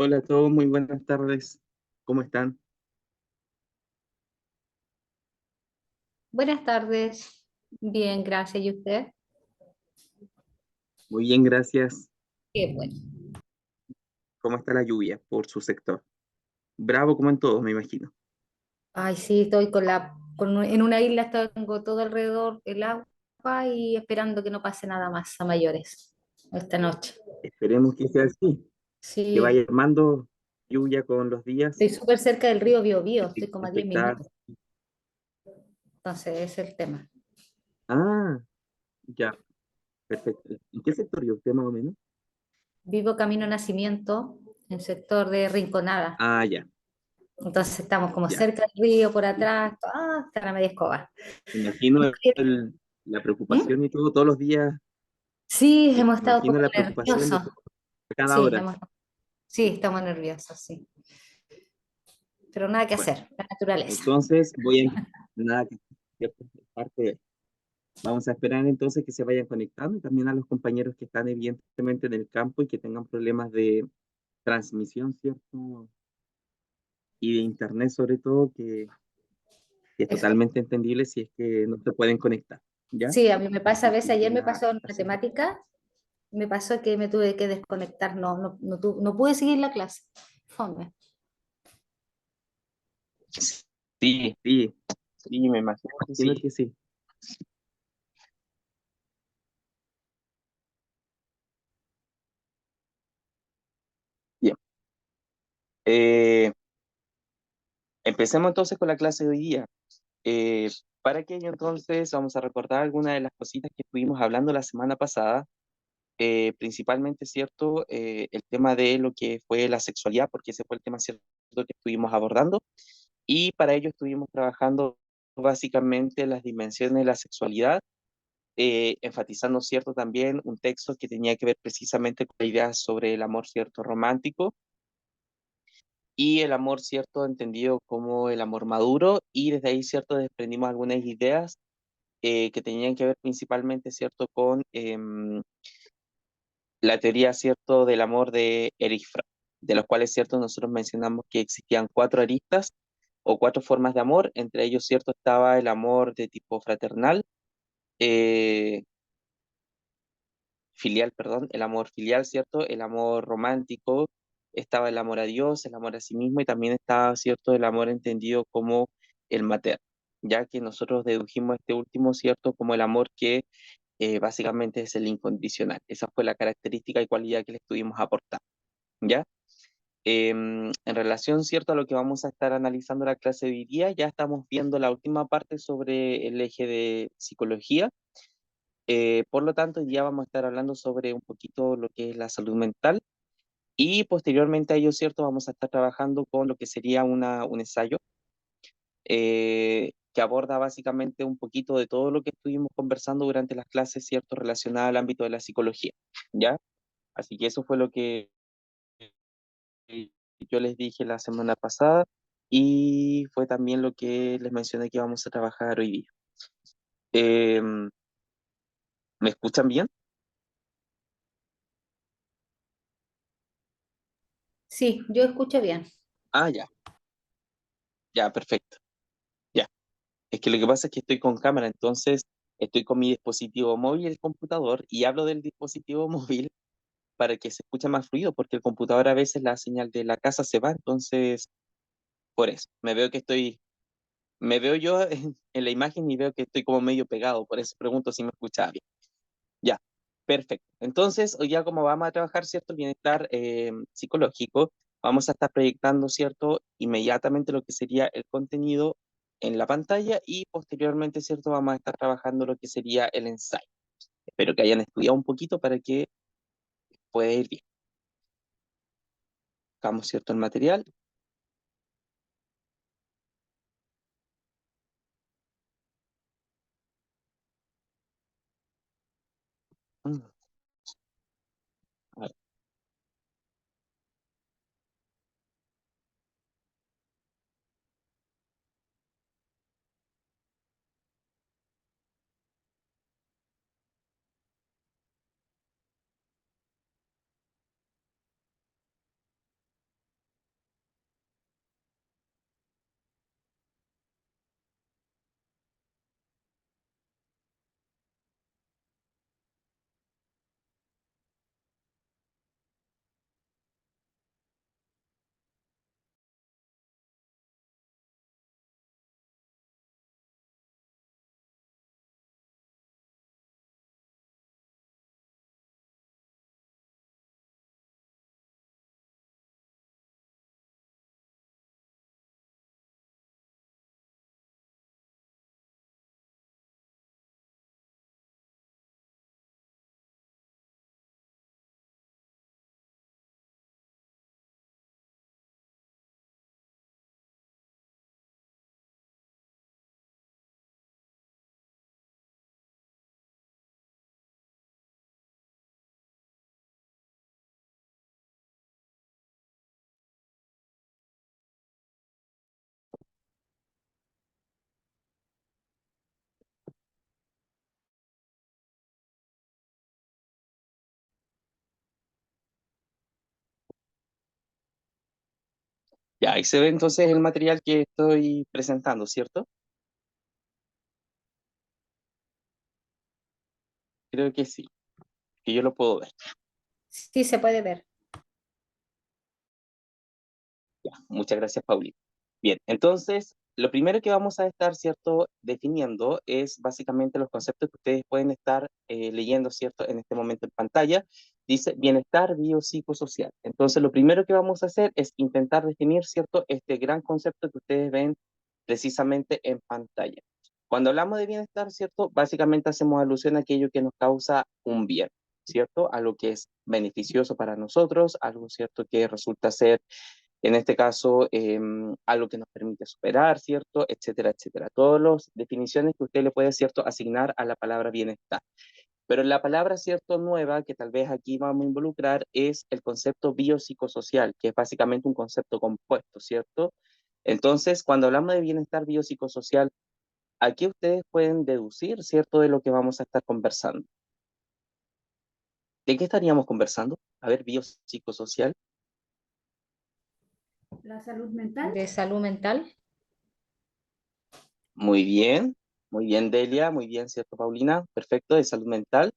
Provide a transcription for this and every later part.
Hola a todos, muy buenas tardes. ¿Cómo están? Buenas tardes. Bien, gracias. ¿Y usted? Muy bien, gracias. Qué bueno. ¿Cómo está la lluvia por su sector? Bravo como en todos, me imagino. Ay, sí, estoy en una isla, tengo todo alrededor el agua y esperando que no pase nada más a mayores esta noche. Esperemos que sea así, que vaya Sí, armando lluvia con los días. estoy súper cerca del río Biobío, estoy como a 10 Afectada. minutos, entonces ese es el tema. Ah, ya, perfecto. ¿En qué sector vive usted más o menos? Vivo Camino Nacimiento, en el sector de Rinconada, Ah, ya, entonces estamos como ya. cerca del río por Sí. atrás, está la media escoba. Me imagino la ¿Mm? preocupación y todo, todos los días. Sí, Me hemos estado un imagino poco la preocupación de nerviosos. todo, a cada Sí, hora. sí, estamos nerviosos, sí. Pero nada que Bueno, hacer, la naturaleza. entonces nada, que parte. Vamos a esperar entonces que se vayan conectando y también a los compañeros que están evidentemente en el campo y que tengan problemas de transmisión, ¿cierto? Y de internet sobre todo, que es Eso. totalmente entendible si es que no se pueden conectar, ¿ya? Sí, a mí me pasa a Así veces, que ayer me la, pasó en la situ- matemática, me pasó que me tuve que desconectar, no pude seguir la clase. Fome. Sí, sí, sí, me imagino que sí. Bien. Eh, Empecemos entonces con la clase de hoy día. Eh, para aquello entonces vamos a recordar algunas de las cositas que estuvimos hablando la semana pasada, principalmente, ¿cierto? El tema de lo que fue la sexualidad, porque ese fue el tema, ¿cierto?, que estuvimos abordando, y para ello estuvimos trabajando básicamente las dimensiones de la sexualidad, enfatizando, ¿cierto?, también un texto que tenía que ver precisamente con la idea sobre el amor, ¿cierto?, romántico, y el amor, ¿cierto?, entendido como el amor maduro, y desde ahí, ¿cierto?, desprendimos algunas ideas que tenían que ver principalmente, ¿cierto?, con la teoría, ¿cierto?, del amor de Erich Fromm, de los cuales, ¿cierto?, nosotros mencionamos que existían cuatro aristas o cuatro formas de amor. Entre ellos, ¿cierto?, estaba el amor de tipo fraternal, eh, filial, perdón, el amor filial, ¿cierto?, el amor romántico, estaba el amor a Dios, el amor a sí mismo, y también estaba, ¿cierto?, el amor entendido como el materno, ya que nosotros dedujimos este último, ¿cierto?, como el amor que básicamente es el incondicional. Esa fue la característica y cualidad que le estuvimos aportando, ¿ya? En relación, ¿cierto?, a lo que vamos a estar analizando la clase de hoy día, ya estamos viendo la última parte sobre el eje de psicología. Por lo tanto, ya vamos a estar hablando sobre un poquito lo que es la salud mental y posteriormente a ello, ¿cierto?, vamos a estar trabajando con lo que sería un ensayo que aborda básicamente un poquito de todo lo que estuvimos conversando durante las clases, ¿cierto?, relacionadas al ámbito de la psicología, ¿ya? Así que eso fue lo que yo les dije la semana pasada y fue también lo que les mencioné que vamos a trabajar hoy día. Em, ¿Me escuchan bien? Sí, yo escucho bien. Ah, ya, ya, perfecto. Ya. Es que lo que pasa es que estoy con cámara, entonces estoy con mi dispositivo móvil, el computador, y hablo del dispositivo móvil para que se escuche más fluido, porque el computador a veces la señal de la casa se va, entonces por eso. Me veo yo en la imagen y veo que estoy como medio pegado, por eso pregunto si me escuchaba bien. Ya, perfecto. Entonces, hoy ya como vamos a trabajar, ¿cierto?, el bienestar psicológico, vamos a estar proyectando, ¿cierto?, inmediatamente lo que sería el contenido en la pantalla y posteriormente, ¿cierto?, vamos a estar trabajando lo que sería el ensayo. Espero que hayan estudiado un poquito para que pueda ir bien. Buscamos, ¿cierto?, el material. Mm, a ver. Ya, ahí se ve entonces el material que estoy presentando, ¿cierto? Creo que sí, que yo lo puedo ver. Sí, se puede ver. Ya, muchas gracias, Paulina. Bien, entonces, lo primero que vamos a estar, ¿cierto?, definiendo es básicamente los conceptos que ustedes pueden estar leyendo, ¿cierto?, en este momento en pantalla. Dice bienestar biopsicosocial. Entonces, lo primero que vamos a hacer es intentar definir, ¿cierto?, este gran concepto que ustedes ven precisamente en pantalla. Cuando hablamos de bienestar, ¿cierto?, básicamente hacemos alusión a aquello que nos causa un bien, ¿cierto?, a lo que es beneficioso para nosotros, algo, ¿cierto?, que resulta ser en este caso, algo que nos permite superar, ¿cierto? Etcétera, etcétera. Todas las definiciones que usted le puede, ¿cierto?, asignar a la palabra bienestar. Pero la palabra, ¿cierto?, nueva, que tal vez aquí vamos a involucrar, es el concepto biopsicosocial, que es básicamente un concepto compuesto, ¿cierto? Entonces, cuando hablamos de bienestar biopsicosocial, aquí ustedes pueden deducir, ¿cierto?, de lo que vamos a estar conversando. ¿De qué estaríamos conversando? A ver, biopsicosocial. La salud mental. De salud mental. Muy bien, Delia, muy bien, ¿cierto, Paulina? Perfecto, de salud mental.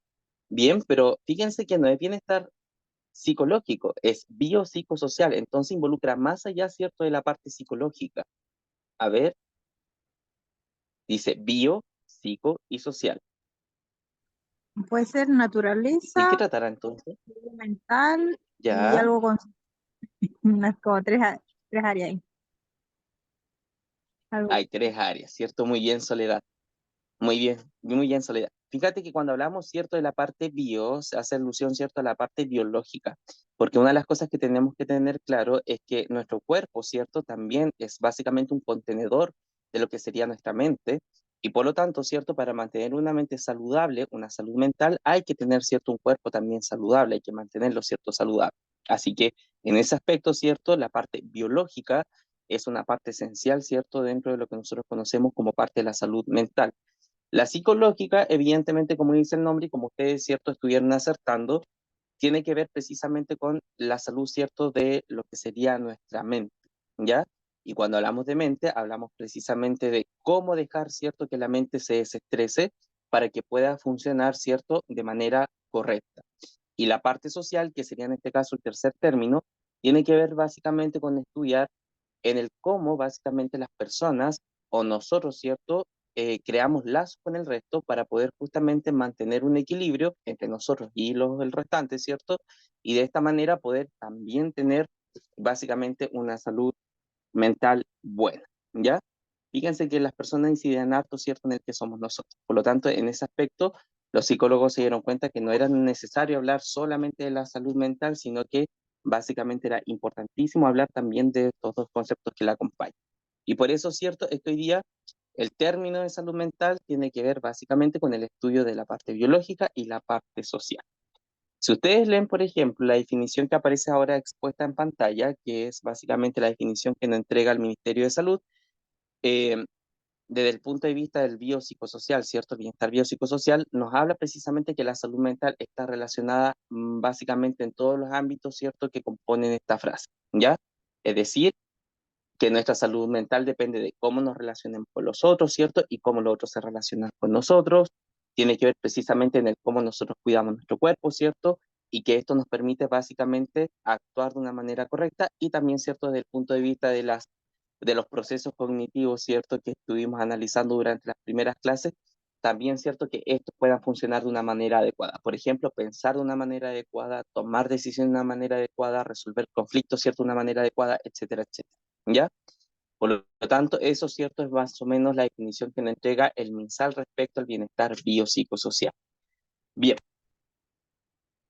Bien, pero fíjense que no es bienestar psicológico, es biopsicosocial, entonces involucra más allá, ¿cierto?, de la parte psicológica. A ver, dice bio, psico y social. Puede ser ¿De qué naturaleza, tratará entonces? mental y Ya, algo con unas como tres áreas ahí. Algo. hay tres áreas, ¿cierto? Muy bien, Soledad. Muy bien, Soledad. Fíjate que cuando hablamos, ¿cierto?, de la parte bio, se hace alusión, ¿cierto?, a la parte biológica, porque una de las cosas que tenemos que tener claro es que nuestro cuerpo, ¿cierto?, también es básicamente un contenedor de lo que sería nuestra mente, y por lo tanto, ¿cierto?, para mantener una mente saludable, una salud mental, hay que tener, ¿cierto?, un cuerpo también saludable, hay que mantenerlo, ¿cierto?, saludable. Así que en ese aspecto, ¿cierto?, la parte biológica es una parte esencial, ¿cierto?, dentro de lo que nosotros conocemos como parte de la salud mental. La psicológica, evidentemente, como dice el nombre y como ustedes, ¿cierto?, estuvieron acertando, tiene que ver precisamente con la salud, ¿cierto?, de lo que sería nuestra mente, ¿ya? Y cuando hablamos de mente, hablamos precisamente de cómo dejar, ¿cierto?, que la mente se desestrese para que pueda funcionar, ¿cierto?, de manera correcta. Y la parte social, que sería en este caso el tercer término, tiene que ver básicamente con estudiar en el cómo básicamente las personas o nosotros, ¿cierto? Creamos lazos con el resto para poder justamente mantener un equilibrio entre nosotros y el restante, ¿cierto? Y de esta manera poder también tener básicamente una salud mental buena, ¿ya? Fíjense que las personas inciden harto, ¿cierto?, en el que somos nosotros. Por lo tanto, en ese aspecto, los psicólogos se dieron cuenta que no era necesario hablar solamente de la salud mental, sino que básicamente era importantísimo hablar también de estos dos conceptos que la acompañan. Y por eso, ¿cierto?, es que hoy día el término de salud mental tiene que ver básicamente con el estudio de la parte biológica y la parte social. Si ustedes leen, por ejemplo, la definición que aparece ahora expuesta en pantalla, que es básicamente la definición que nos entrega el Ministerio de Salud, eh, desde el punto de vista del biopsicosocial, ¿cierto? El bienestar biopsicosocial nos habla precisamente que la salud mental está relacionada básicamente en todos los ámbitos, ¿cierto?, que componen esta frase, ¿ya? Es decir, que nuestra salud mental depende de cómo nos relacionemos con los otros, ¿cierto? Y cómo los otros se relacionan con nosotros. Tiene que ver precisamente en el cómo nosotros cuidamos nuestro cuerpo, ¿cierto? Y que esto nos permite básicamente actuar de una manera correcta y también, ¿cierto?, desde el punto de vista de los procesos cognitivos, ¿cierto?, que estuvimos analizando durante las primeras clases, también, ¿cierto?, que estos puedan funcionar de una manera adecuada. Por ejemplo, pensar de una manera adecuada, tomar decisiones de una manera adecuada, resolver conflictos, ¿cierto?, de una manera adecuada, etcétera, etcétera. ¿Ya? Por lo tanto, eso, ¿cierto?, es más o menos la definición que nos entrega el MinSal respecto al bienestar biopsicosocial. Bien,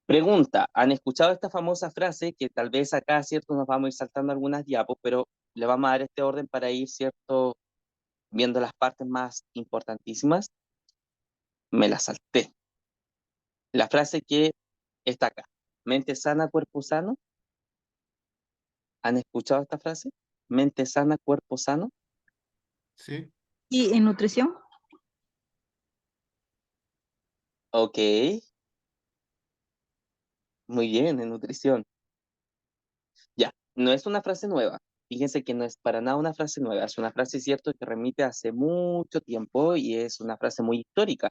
pregunta, ¿han escuchado esta famosa frase que tal vez acá, ¿cierto?, nos vamos a ir saltando algunas diapos, pero le vamos a dar este orden para ir, ¿cierto?, viendo las partes más importantísimas? Me la salté. La frase que está acá, mente sana, cuerpo sano. ¿Han escuchado esta frase? Mente sana, cuerpo sano. Sí, Y en nutrición, Ok, muy bien, en nutrición. Ya, no es una frase nueva. fíjense que no es para nada una frase nueva, es una frase, cierto, que remite hace mucho tiempo y es una frase muy histórica,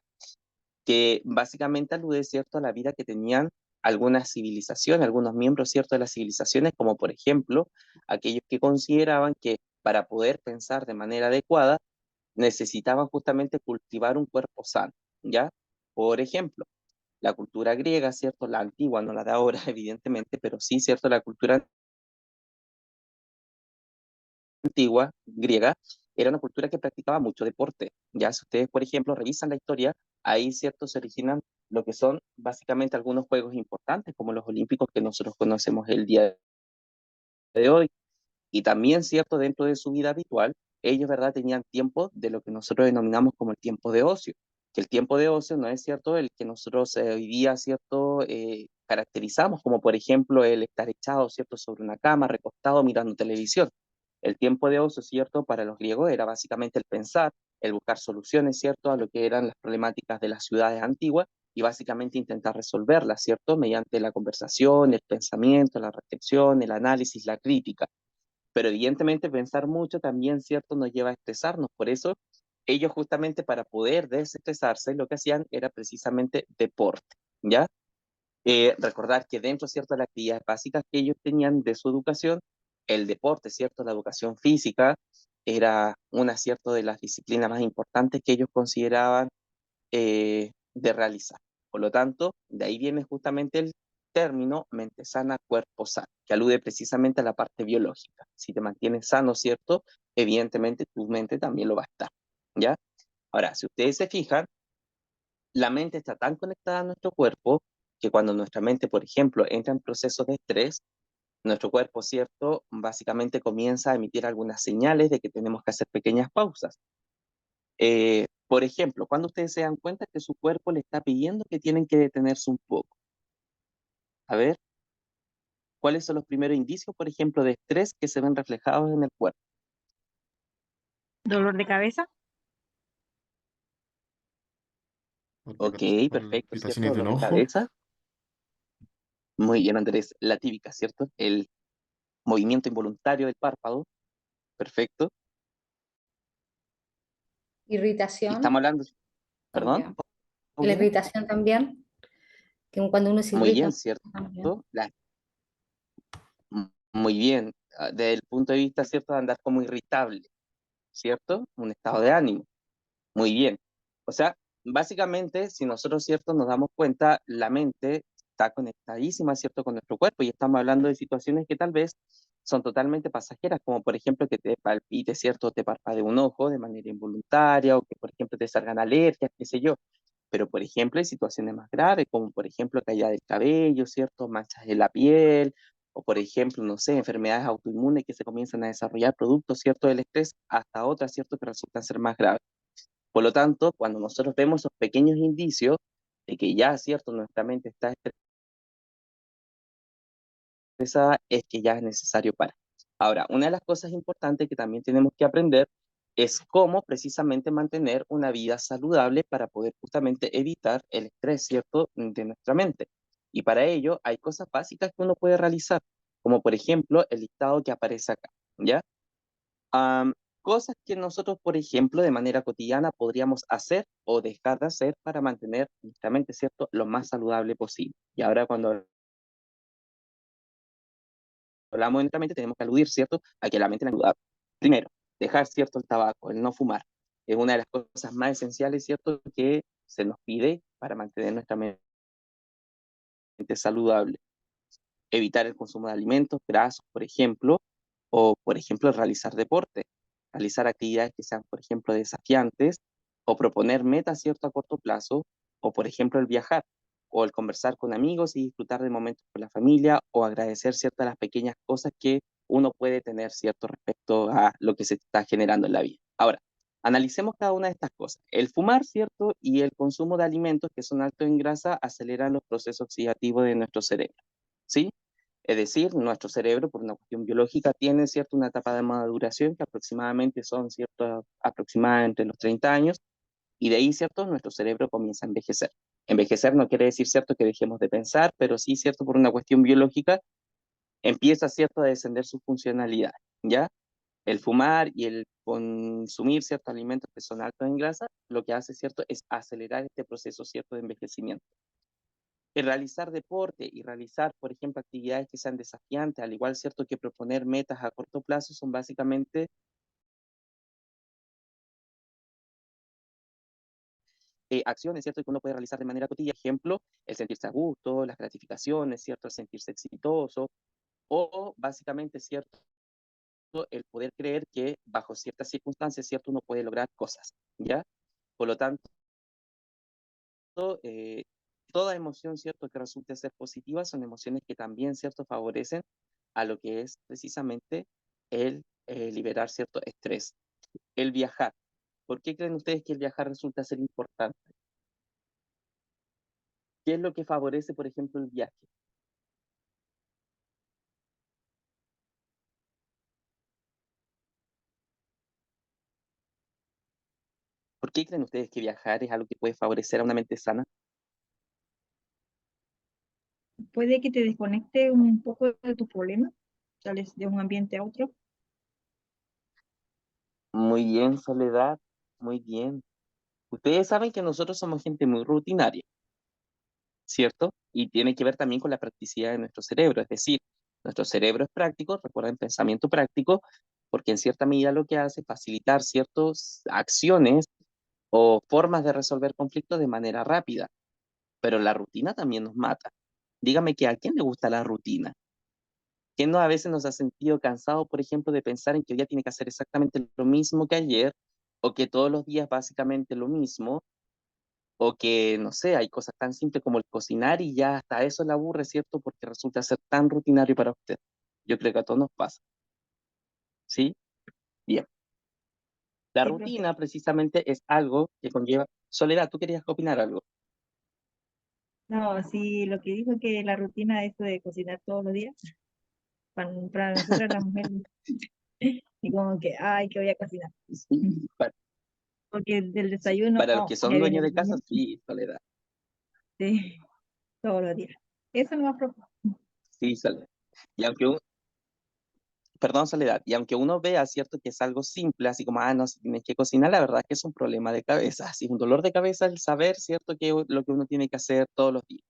que básicamente alude, cierto, a la vida que tenían algunas civilizaciones, algunos miembros, cierto, de las civilizaciones, como por ejemplo, aquellos que consideraban que para poder pensar de manera adecuada, necesitaban justamente cultivar un cuerpo sano, ¿ya? Por ejemplo, la cultura griega, ¿cierto? La antigua, no la de ahora, evidentemente, pero sí, ¿cierto? La cultura antigua, griega, era una cultura que practicaba mucho deporte. Ya si ustedes, por ejemplo, revisan la historia, ahí, ¿cierto? Se originan lo que son básicamente algunos juegos importantes, como los olímpicos que nosotros conocemos el día de hoy. Y también, ¿cierto? Dentro de su vida habitual, ellos, ¿verdad? Tenían tiempo de lo que nosotros denominamos como el tiempo de ocio. Que el tiempo de ocio no es, ¿cierto? El que nosotros hoy día, ¿cierto? Caracterizamos como, por ejemplo, el estar echado, ¿cierto? Sobre una cama, recostado, mirando televisión. El tiempo de ocio, ¿cierto? Para los griegos era básicamente el pensar, el buscar soluciones, ¿cierto? A lo que eran las problemáticas de las ciudades antiguas y básicamente intentar resolverlas, ¿cierto? Mediante la conversación, el pensamiento, la reflexión, el análisis, la crítica. Pero evidentemente pensar mucho también, ¿cierto?, nos lleva a estresarnos. Por eso ellos justamente para poder desestresarse lo que hacían era precisamente deporte, ¿ya? Recordar que dentro, ¿cierto?, de las actividades básicas que ellos tenían de su educación, el deporte, ¿cierto?, la educación física era una, ¿cierto?, de las disciplinas más importantes que ellos consideraban de realizar. Por lo tanto, de ahí viene justamente el término mente sana, cuerpo sano, que alude precisamente a la parte biológica. Si te mantienes sano, ¿cierto? Evidentemente tu mente también lo va a estar, ¿ya? Ahora, si ustedes se fijan, la mente está tan conectada a nuestro cuerpo que cuando nuestra mente, por ejemplo, entra en procesos de estrés, nuestro cuerpo, ¿cierto? Básicamente comienza a emitir algunas señales de que tenemos que hacer pequeñas pausas. Por ejemplo, cuando ustedes se dan cuenta que su cuerpo le está pidiendo que tienen que detenerse un poco. A ver, ¿cuáles son los primeros indicios, por ejemplo, de estrés que se ven reflejados en el cuerpo? Dolor de cabeza. Ok, perfecto, ¿cierto? Palpitaciones de un Dolor de ojo. cabeza. Muy bien, Andrés. La típica, ¿cierto? El movimiento involuntario del párpado. Perfecto. Y estamos Irritación hablando, perdón, también. Y la obvio. irritación también, que cuando uno se Muy irrita bien, ¿cierto? también. Muy bien. Desde el punto de vista, ¿cierto? De andar como irritable, ¿cierto? Un estado de ánimo. Muy bien. O sea, básicamente, si nosotros, ¿cierto? Nos damos cuenta, la mente está conectadísima, ¿cierto? Con nuestro cuerpo y estamos hablando de situaciones que tal vez son totalmente pasajeras, como por ejemplo que te palpite, ¿cierto? Te parpadee un ojo de manera involuntaria o que, por ejemplo, te salgan alergias, qué sé yo. Pero, por ejemplo, hay situaciones más graves, como por ejemplo caída del cabello, ¿cierto? Manchas en la piel, o por ejemplo, no sé, enfermedades autoinmunes que se comienzan a desarrollar producto, ¿cierto? Del estrés, hasta otras, ¿cierto? Que resultan ser más graves. Por lo tanto, cuando nosotros vemos esos pequeños indicios de que ya, cierto, nuestra mente está estresada, es que ya es necesario parar. Ahora, una de las cosas importantes que también tenemos que aprender es cómo precisamente mantener una vida saludable para poder justamente evitar el estrés, ¿cierto?, de nuestra mente. Y para ello hay cosas básicas que uno puede realizar, como por ejemplo el listado que aparece acá, ¿ya? Am, Cosas que nosotros, por ejemplo, de manera cotidiana podríamos hacer o dejar de hacer para mantener nuestra mente, ¿cierto?, lo más saludable posible. Y ahora cuando hablamos de nuestra mente tenemos que aludir, ¿cierto?, a que la mente es saludable. Primero, dejar, ¿cierto?, el tabaco, el no fumar. Es una de las cosas más esenciales, ¿cierto?, que se nos pide para mantener nuestra mente saludable. Evitar el consumo de alimentos grasos, por ejemplo, o por ejemplo realizar deporte, realizar actividades que sean, por ejemplo, desafiantes, o proponer metas, ¿cierto?, a corto plazo, o por ejemplo el viajar, o el conversar con amigos y disfrutar de momentos con la familia, o agradecer ciertas las pequeñas cosas que uno puede tener, ¿cierto?, respecto a lo que se está generando en la vida. Ahora, analicemos cada una de estas cosas. El fumar, ¿cierto?, y el consumo de alimentos que son altos en grasa aceleran los procesos oxidativos de nuestro cerebro, ¿sí? Es decir, nuestro cerebro, por una cuestión biológica, tiene, ¿cierto?, una etapa de maduración que aproximadamente son, ¿cierto?, aproximadamente entre los 30 años, y de ahí, ¿cierto?, nuestro cerebro comienza a envejecer. Envejecer no quiere decir, ¿cierto?, que dejemos de pensar, pero sí, ¿cierto?, por una cuestión biológica, empieza, ¿cierto?, a descender su funcionalidad, ¿ya? El fumar y el consumir ciertos alimentos que son altos en grasa, lo que hace, ¿cierto?, es acelerar este proceso, ¿cierto?, de envejecimiento. El realizar deporte y realizar, por ejemplo, actividades que sean desafiantes, al igual, ¿cierto?, que proponer metas a corto plazo, son básicamente acciones, ¿cierto?, que uno puede realizar de manera cotidiana. Por ejemplo, el sentirse a gusto, las gratificaciones, ¿cierto?, el sentirse exitoso, o básicamente, ¿cierto?, el poder creer que bajo ciertas circunstancias, ¿cierto?, uno puede lograr cosas, ¿ya? Por lo tanto, eh, toda emoción, ¿cierto?, que resulte ser positiva son emociones que también, ¿cierto?, favorecen a lo que es precisamente el liberar cierto estrés. El viajar. ¿Por qué creen ustedes que el viajar resulta ser importante? ¿Qué es lo que favorece, por ejemplo, el viaje? ¿Por qué creen ustedes que viajar es algo que puede favorecer a una mente sana? Puede que te desconecte un poco de tus problemas, sales de un ambiente a otro. Muy bien, Soledad, muy bien. Ustedes saben que nosotros somos gente muy rutinaria, ¿cierto? Y tiene que ver también con la practicidad de nuestro cerebro, es decir, nuestro cerebro es práctico, recuerden pensamiento práctico, porque en cierta medida lo que hace es facilitar ciertas acciones o formas de resolver conflictos de manera rápida, pero la rutina también nos mata. Dígame que a quién le gusta la rutina. ¿Quién no a veces nos ha sentido cansado, por ejemplo, de pensar en que hoy día tiene que hacer exactamente lo mismo que ayer, o que todos los días básicamente lo mismo, o que, no sé, hay cosas tan simples como el cocinar y ya hasta eso le aburre, ¿cierto? Porque resulta ser tan rutinario para usted. Yo creo que a todos nos pasa, ¿sí? Bien. La Sí, profe. rutina precisamente es algo que conlleva... Soledad, ¿tú querías opinar algo? No, sí, lo que dijo que la rutina, eso de cocinar todos los días, para nosotras las mujeres, y como que, ay, que voy a cocinar. Sí, Porque del desayuno, para los oh, que ya son viene dueños el de casa, almuerzo, sí, Soledad. sí, todos los días. Eso no va a Sí, Soledad. Y aunque perdón, Soledad, y aunque uno vea, ¿cierto?, que es algo simple, así como, no, si tienes que cocinar, la verdad es que es un problema de cabeza, así un dolor de cabeza el saber, ¿cierto?, que lo que uno tiene que hacer todos los días.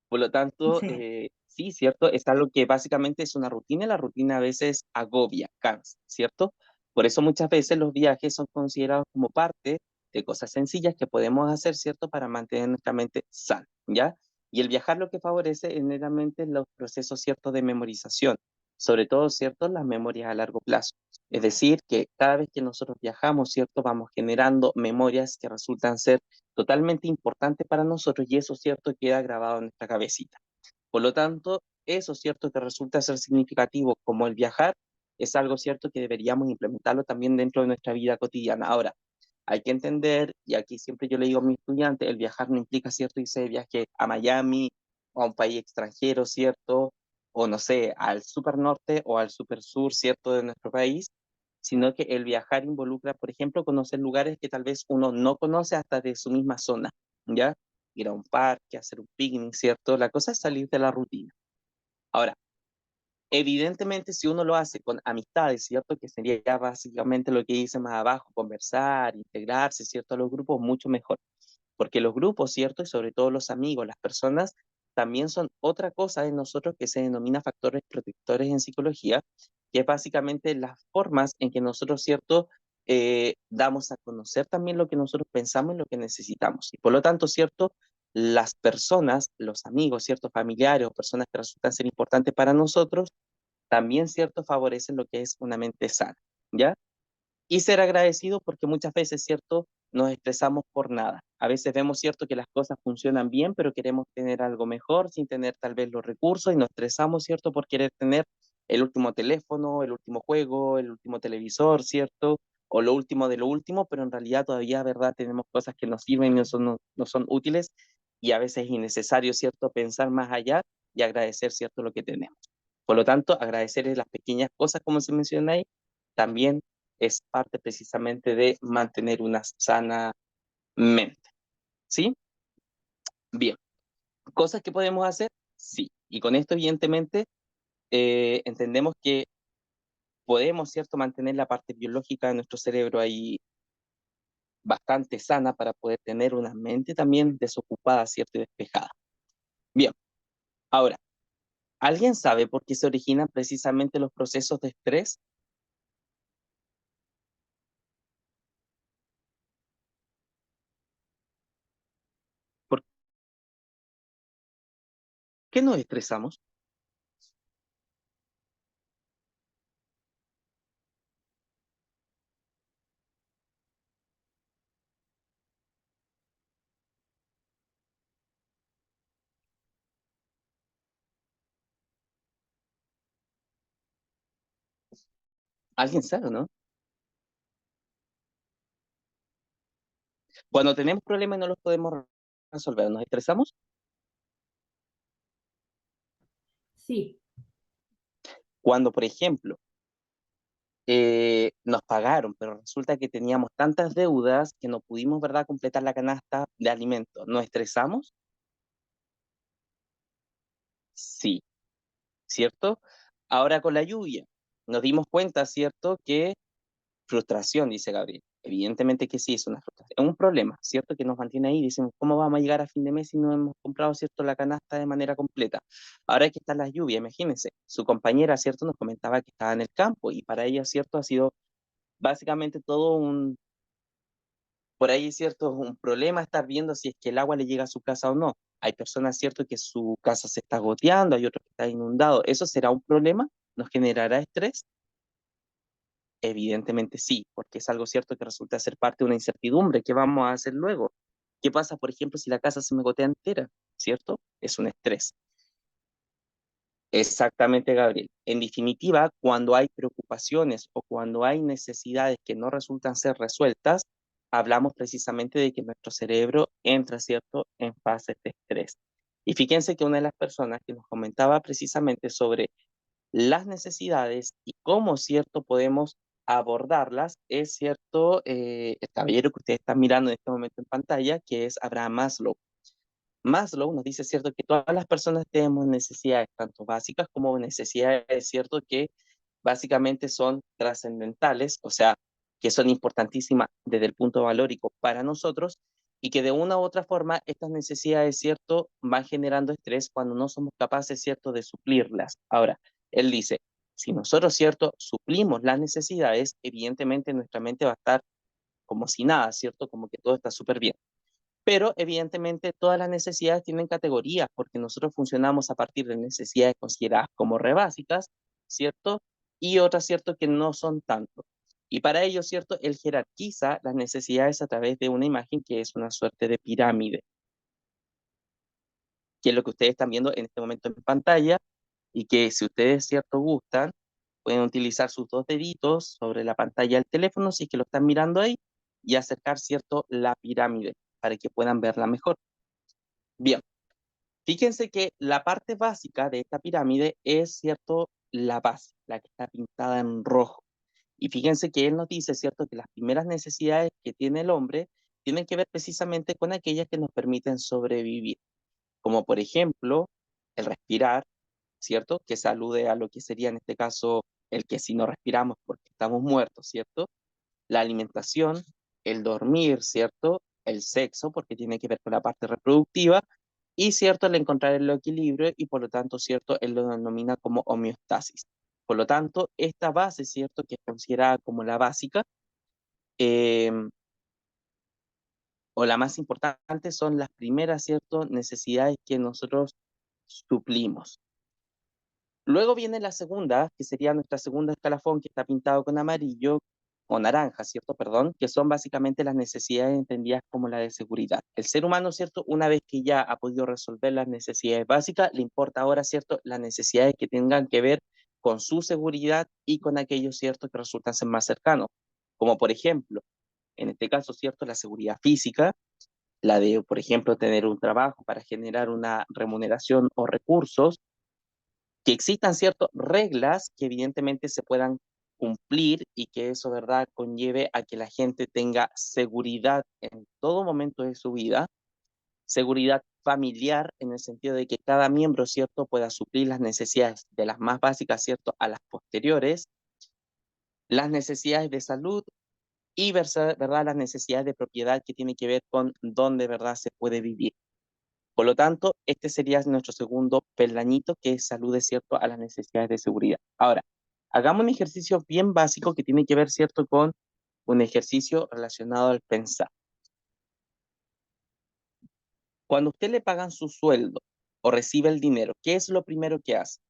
Por lo tanto, Sí, sí, ¿cierto?, es algo que básicamente es una rutina y la rutina a veces agobia, cansa, ¿cierto? Por eso muchas veces los viajes son considerados como parte de cosas sencillas que podemos hacer, ¿cierto?, para mantener nuestra mente sana, ¿ya? Y el viajar lo que favorece es netamente los procesos, ¿cierto?, de memorización, sobre todo, ¿cierto?, las memorias a largo plazo. Es decir, que cada vez que nosotros viajamos, ¿cierto?, vamos generando memorias que resultan ser totalmente importantes para nosotros y eso, ¿cierto?, queda grabado en nuestra cabecita. Por lo tanto, eso, ¿cierto?, que resulta ser significativo como el viajar, es algo, ¿cierto?, que deberíamos implementarlo también dentro de nuestra vida cotidiana. Ahora, hay que entender, y aquí siempre yo le digo a mis estudiantes, el viajar no implica, ¿cierto?, irse de viaje a Miami o a un país extranjero, ¿cierto?, o no sé, al super norte o al super sur, ¿cierto?, de nuestro país, sino que el viajar involucra, por ejemplo, conocer lugares que tal vez uno no conoce hasta de su misma zona, ¿ya? Ir a un parque, hacer un picnic, ¿cierto? La cosa es salir de la rutina. Ahora, evidentemente, si uno lo hace con amistades, ¿cierto? Que sería ya básicamente lo que dice más abajo, conversar, integrarse, ¿cierto? A los grupos, mucho mejor. Porque los grupos, ¿cierto? Y sobre todo los amigos, las personas, también son otra cosa de nosotros que se denomina factores protectores en psicología, que es básicamente las formas en que nosotros, ¿cierto? Damos a conocer también lo que nosotros pensamos y lo que necesitamos. Y por lo tanto, ¿cierto? Las personas, los amigos, ¿cierto? Familiares o personas que resultan ser importantes para nosotros, también, ¿cierto? Favorecen lo que es una mente sana, ¿ya? Y ser agradecido porque muchas veces, ¿cierto? Nos estresamos por nada. A veces vemos, ¿cierto? Que las cosas funcionan bien, pero queremos tener algo mejor sin tener tal vez los recursos y nos estresamos, ¿cierto? Por querer tener el último teléfono, el último juego, el último televisor, ¿cierto? O lo último de lo último, pero en realidad todavía, ¿verdad? Tenemos cosas que nos sirven y no son útiles y a veces es innecesario, ¿cierto? Pensar más allá y agradecer, ¿cierto? Lo que tenemos. Por lo tanto, agradecer las pequeñas cosas, como se menciona ahí, también es parte precisamente de mantener una sana mente, ¿sí? Bien, cosas que podemos hacer, sí. Y con esto, evidentemente, entendemos que podemos, ¿cierto?, mantener la parte biológica de nuestro cerebro ahí bastante sana para poder tener una mente también desocupada, ¿cierto?, y despejada. Bien, ahora, ¿alguien sabe por qué se originan precisamente los procesos de estrés? ¿Por qué nos estresamos? ¿Alguien sabe, no? Cuando tenemos problemas y no los podemos resolver, ¿nos estresamos? Sí, Cuando, por ejemplo, nos pagaron, pero resulta que teníamos tantas deudas que no pudimos, ¿verdad?, completar la canasta de alimentos. ¿Nos estresamos? Sí, ¿cierto? Ahora con la lluvia, nos dimos cuenta, ¿cierto?, que frustración, dice Gabriel. Evidentemente que sí, es una frustración. Es un problema, ¿cierto?, que nos mantiene ahí. Decimos, ¿cómo vamos a llegar a fin de mes si no hemos comprado, ¿cierto?, la canasta de manera completa? Ahora que están las lluvias, imagínense, su compañera, ¿cierto?, nos comentaba que estaba en el campo y para ella, ¿cierto?, ha sido básicamente todo un, por ahí, ¿cierto?, un problema estar viendo si es que el agua le llega a su casa o no. Hay personas, ¿cierto?, que su casa se está goteando, hay otros que está inundado. ¿Eso será un problema? ¿Nos generará estrés? Evidentemente sí, porque es algo cierto que resulta ser parte de una incertidumbre. ¿Qué vamos a hacer luego? ¿Qué pasa, por ejemplo, si la casa se me gotea entera? ¿Cierto? Es un estrés. Exactamente, Gabriel. En definitiva, cuando hay preocupaciones o cuando hay necesidades que no resultan ser resueltas, hablamos precisamente de que nuestro cerebro entra, ¿cierto?, en fases de estrés. Y fíjense que una de las personas que nos comentaba precisamente sobre las necesidades y cómo, cierto, podemos abordarlas, es cierto, el caballero que ustedes están mirando en este momento en pantalla, que es Abraham Maslow. Maslow nos dice, cierto, que todas las personas tenemos necesidades, tanto básicas como necesidades, cierto, que básicamente son trascendentales, o sea, que son importantísimas desde el punto valórico para nosotros y que de una u otra forma estas necesidades, cierto, van generando estrés cuando no somos capaces, cierto, de suplirlas. Ahora, él dice, si nosotros, cierto, suplimos las necesidades, evidentemente nuestra mente va a estar como si nada, cierto, como que todo está súper bien. Pero evidentemente todas las necesidades tienen categorías porque nosotros funcionamos a partir de necesidades consideradas como re básicas, ¿cierto? Y otras, ¿cierto?, que no son tanto. Y para ello, ¿cierto?, él jerarquiza las necesidades a través de una imagen que es una suerte de pirámide, que es lo que ustedes están viendo en este momento en pantalla y que si ustedes, ¿cierto?, gustan, pueden utilizar sus dos deditos sobre la pantalla del teléfono si es que lo están mirando ahí y acercar, ¿cierto?, la pirámide para que puedan verla mejor. Bien. Fíjense que la parte básica de esta pirámide es, ¿cierto?, la base, la que está pintada en rojo. Y fíjense que él nos dice, ¿cierto?, que las primeras necesidades que tiene el hombre tienen que ver precisamente con aquellas que nos permiten sobrevivir, como por ejemplo el respirar, ¿cierto?, que se alude a lo que sería en este caso el que si no respiramos porque estamos muertos, ¿cierto? La alimentación, el dormir, ¿cierto? El sexo, porque tiene que ver con la parte reproductiva, y cierto, el encontrar el equilibrio y por lo tanto, cierto, él lo denomina como homeostasis. Por lo tanto, esta base, cierto, que es considerada como la básica, eh, o la más importante, son las primeras, cierto, necesidades que nosotros suplimos. Luego viene la segunda, que sería nuestra segunda escalafón, que está pintado con amarillo, o naranja, ¿cierto? Perdón, que son básicamente las necesidades entendidas como la de seguridad. El ser humano, ¿cierto? Una vez que ya ha podido resolver las necesidades básicas, le importa ahora, ¿cierto? Las necesidades que tengan que ver con su seguridad y con aquellos, ¿cierto?, que resultan ser más cercanos. Como por ejemplo, en este caso, ¿cierto?, la seguridad física, la de, por ejemplo, tener un trabajo para generar una remuneración o recursos, que existan ciertas reglas que evidentemente se puedan cumplir y que eso, ¿verdad?, conlleve a que la gente tenga seguridad en todo momento de su vida, seguridad familiar en el sentido de que cada miembro, ¿cierto?, pueda suplir las necesidades de las más básicas, ¿cierto?, a las posteriores, las necesidades de salud y, ¿verdad?, las necesidades de propiedad que tiene que ver con dónde, ¿verdad?, se puede vivir. Por lo tanto, este sería nuestro segundo peldañito, que es salud, es cierto, a las necesidades de seguridad. Ahora, hagamos un ejercicio bien básico que tiene que ver, cierto, con un ejercicio relacionado al pensar. Cuando a usted le pagan su sueldo o recibe el dinero, ¿qué es lo primero que hace?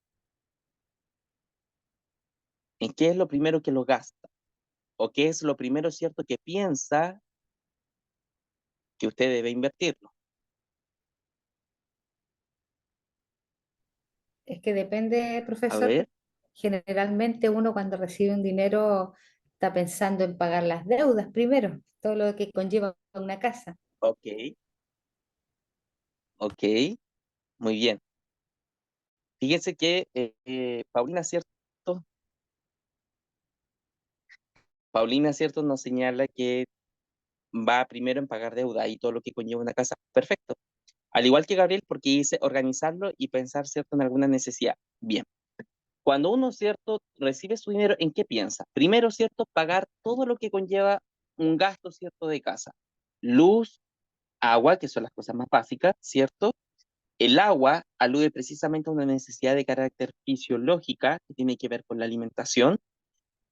¿En qué es lo primero que lo gasta? ¿O qué es lo primero, cierto, que piensa que usted debe invertirlo? Es que depende, A profesor. ver, Generalmente uno cuando recibe un dinero está pensando en pagar las deudas primero, todo lo que conlleva una casa. ok, ok, muy bien. Fíjense que Paulina, ¿cierto? Paulina, ¿cierto? Nos señala que va primero en pagar deuda y todo lo que conlleva una casa. Perfecto. Al igual que Gabriel, porque dice organizarlo y pensar, ¿cierto?, en alguna necesidad. Bien. Cuando uno, ¿cierto?, recibe su dinero, ¿en qué piensa? Primero, ¿cierto?, pagar todo lo que conlleva un gasto, ¿cierto?, de casa. Luz, agua, que son las cosas más básicas, ¿cierto? El agua alude precisamente a una necesidad de carácter fisiológica que tiene que ver con la alimentación.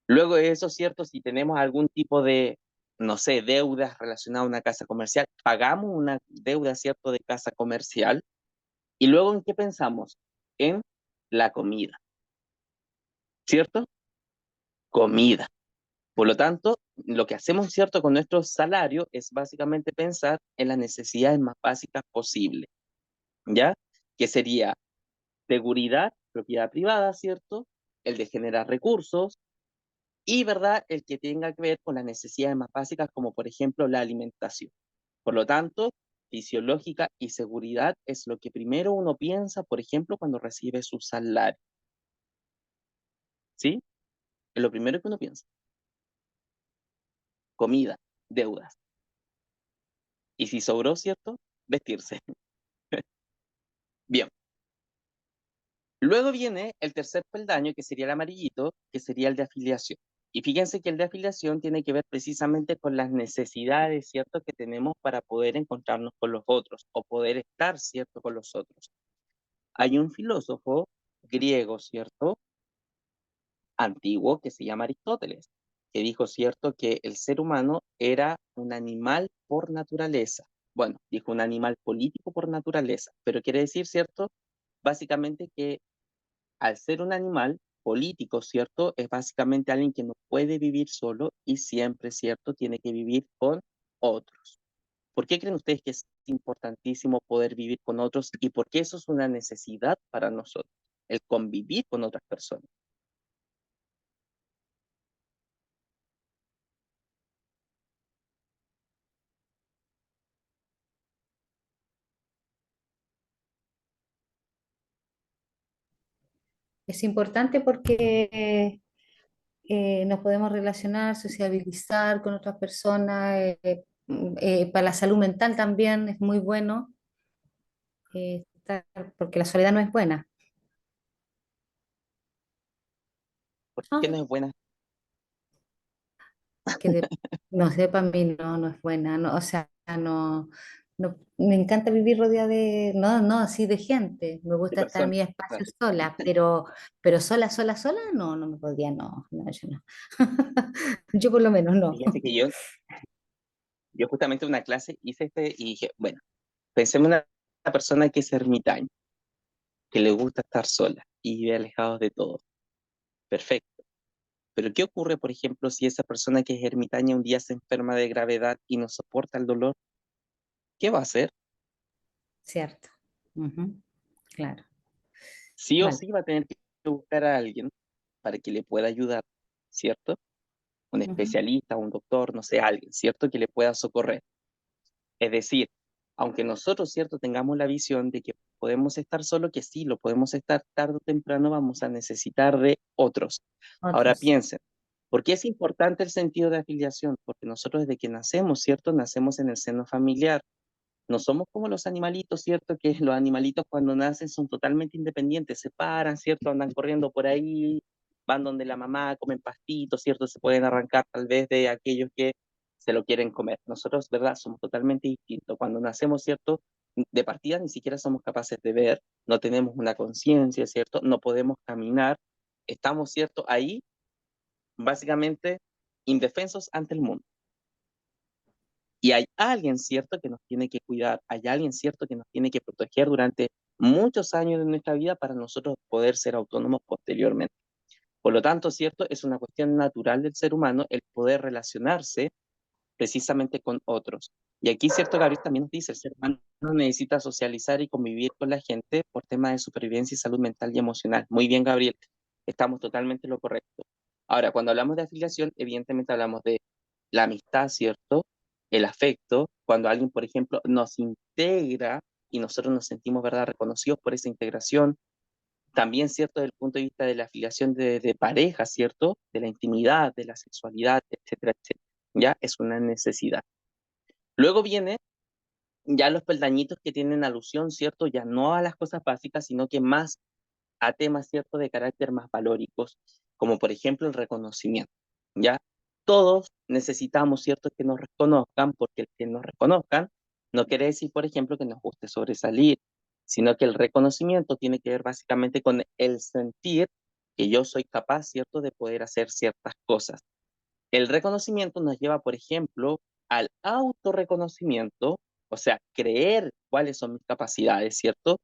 Luego de eso, ¿cierto? Si tenemos algún tipo de, no sé, deudas relacionadas a una casa comercial, pagamos una deuda, ¿cierto?, de casa comercial. Y luego, ¿en qué pensamos? En la comida, ¿cierto? Comida. Por lo tanto, lo que hacemos, ¿cierto?, con nuestro salario es básicamente pensar en las necesidades más básicas posibles, ¿ya? Que sería seguridad, propiedad privada, ¿cierto? El de generar recursos y, ¿verdad?, el que tenga que ver con las necesidades más básicas, como por ejemplo la alimentación. Por lo tanto, fisiológica y seguridad es lo que primero uno piensa, por ejemplo, cuando recibe su salario, ¿sí? Es lo primero que uno piensa. Comida, deudas. Y si sobró, ¿cierto? Vestirse. Bien. Luego viene el tercer peldaño, que sería el amarillito, que sería el de afiliación. Y fíjense que el de afiliación tiene que ver precisamente con las necesidades, ¿cierto?, que tenemos para poder encontrarnos con los otros o poder estar, ¿cierto?, con los otros. Hay un filósofo griego, ¿cierto?, antiguo, que se llama Aristóteles, que dijo, ¿cierto?, que el ser humano era un animal por naturaleza. Bueno, dijo un animal político por naturaleza, pero quiere decir, ¿cierto?, básicamente que al ser un animal político, ¿cierto? Es básicamente alguien que no puede vivir solo y siempre, ¿cierto?, tiene que vivir con otros. ¿Por qué creen ustedes que es importantísimo poder vivir con otros y por qué eso es una necesidad para nosotros, el convivir con otras personas? Es importante porque nos podemos relacionar, sociabilizar con otras personas, para la salud mental también es muy bueno, porque la soledad no es buena. ¿Por qué Ah, no es buena? que no sé, para mí no es buena, no, o sea, no, me encanta vivir rodeada de, no, así de gente, me De gusta estar en personas. mi Claro. espacio sola, pero sola, no me podría, no, yo no. Yo por lo menos no. Fíjense que yo justamente en una clase hice y dije, bueno, pensemos en una persona que es ermitaña, que le gusta estar sola y vive alejado de todo. Perfecto. Pero ¿qué ocurre, por ejemplo, si esa persona que es ermitaña un día se enferma de gravedad y no soporta el dolor? ¿Qué va a hacer? Cierto. Ujú, claro. Sí o Vale. sí va a tener que buscar a alguien para que le pueda ayudar, ¿cierto? Un Ujú. especialista, un doctor, no sé, alguien, ¿cierto? Que le pueda socorrer. Es decir, aunque nosotros, ¿cierto?, tengamos la visión de que podemos estar solo, que sí, lo podemos estar tarde o temprano, vamos a necesitar de otros. Ahora Otros. piensen, ¿por qué es importante el sentido de afiliación? Porque nosotros desde que nacemos, ¿cierto? Nacemos en el seno familiar. No somos como los animalitos, ¿cierto? Que los animalitos cuando nacen son totalmente independientes, se paran, ¿cierto? Andan corriendo por ahí, van donde la mamá, comen pastitos, ¿cierto? Se pueden arrancar tal vez de aquellos que se lo quieren comer. Nosotros, ¿verdad? Somos totalmente distintos. Cuando nacemos, ¿cierto? De partida ni siquiera somos capaces de ver, no tenemos una conciencia, ¿cierto? No podemos caminar, estamos, ¿cierto? Ahí, básicamente, indefensos ante el mundo. Y hay alguien, ¿cierto?, que nos tiene que cuidar, hay alguien, ¿cierto?, que nos tiene que proteger durante muchos años de nuestra vida para nosotros poder ser autónomos posteriormente. Por lo tanto, ¿cierto?, es una cuestión natural del ser humano el poder relacionarse precisamente con otros. Y aquí, ¿cierto?, Gabriel también nos dice, el ser humano necesita socializar y convivir con la gente por temas de supervivencia y salud mental y emocional. Muy bien, Gabriel, estamos totalmente en lo correcto. Ahora, cuando hablamos de afiliación, evidentemente hablamos de la amistad, ¿cierto? El afecto, cuando alguien, por ejemplo, nos integra y nosotros nos sentimos, ¿verdad?, reconocidos por esa integración. También, ¿cierto?, desde el punto de vista de la afiliación de pareja, ¿cierto? De la intimidad, de la sexualidad, etcétera, etcétera. Ya es una necesidad. Luego viene ya los peldañitos que tienen alusión, ¿cierto? Ya no a las cosas básicas, sino que más a temas, ¿cierto?, de carácter más valóricos, como por ejemplo el reconocimiento, ¿ya? Todos necesitamos, ¿cierto?, que nos reconozcan, porque el que nos reconozcan no quiere decir, por ejemplo, que nos guste sobresalir, sino que el reconocimiento tiene que ver básicamente con el sentir que yo soy capaz, ¿cierto?, de poder hacer ciertas cosas. El reconocimiento nos lleva, por ejemplo, al autorreconocimiento, o sea, creer cuáles son mis capacidades, ¿cierto?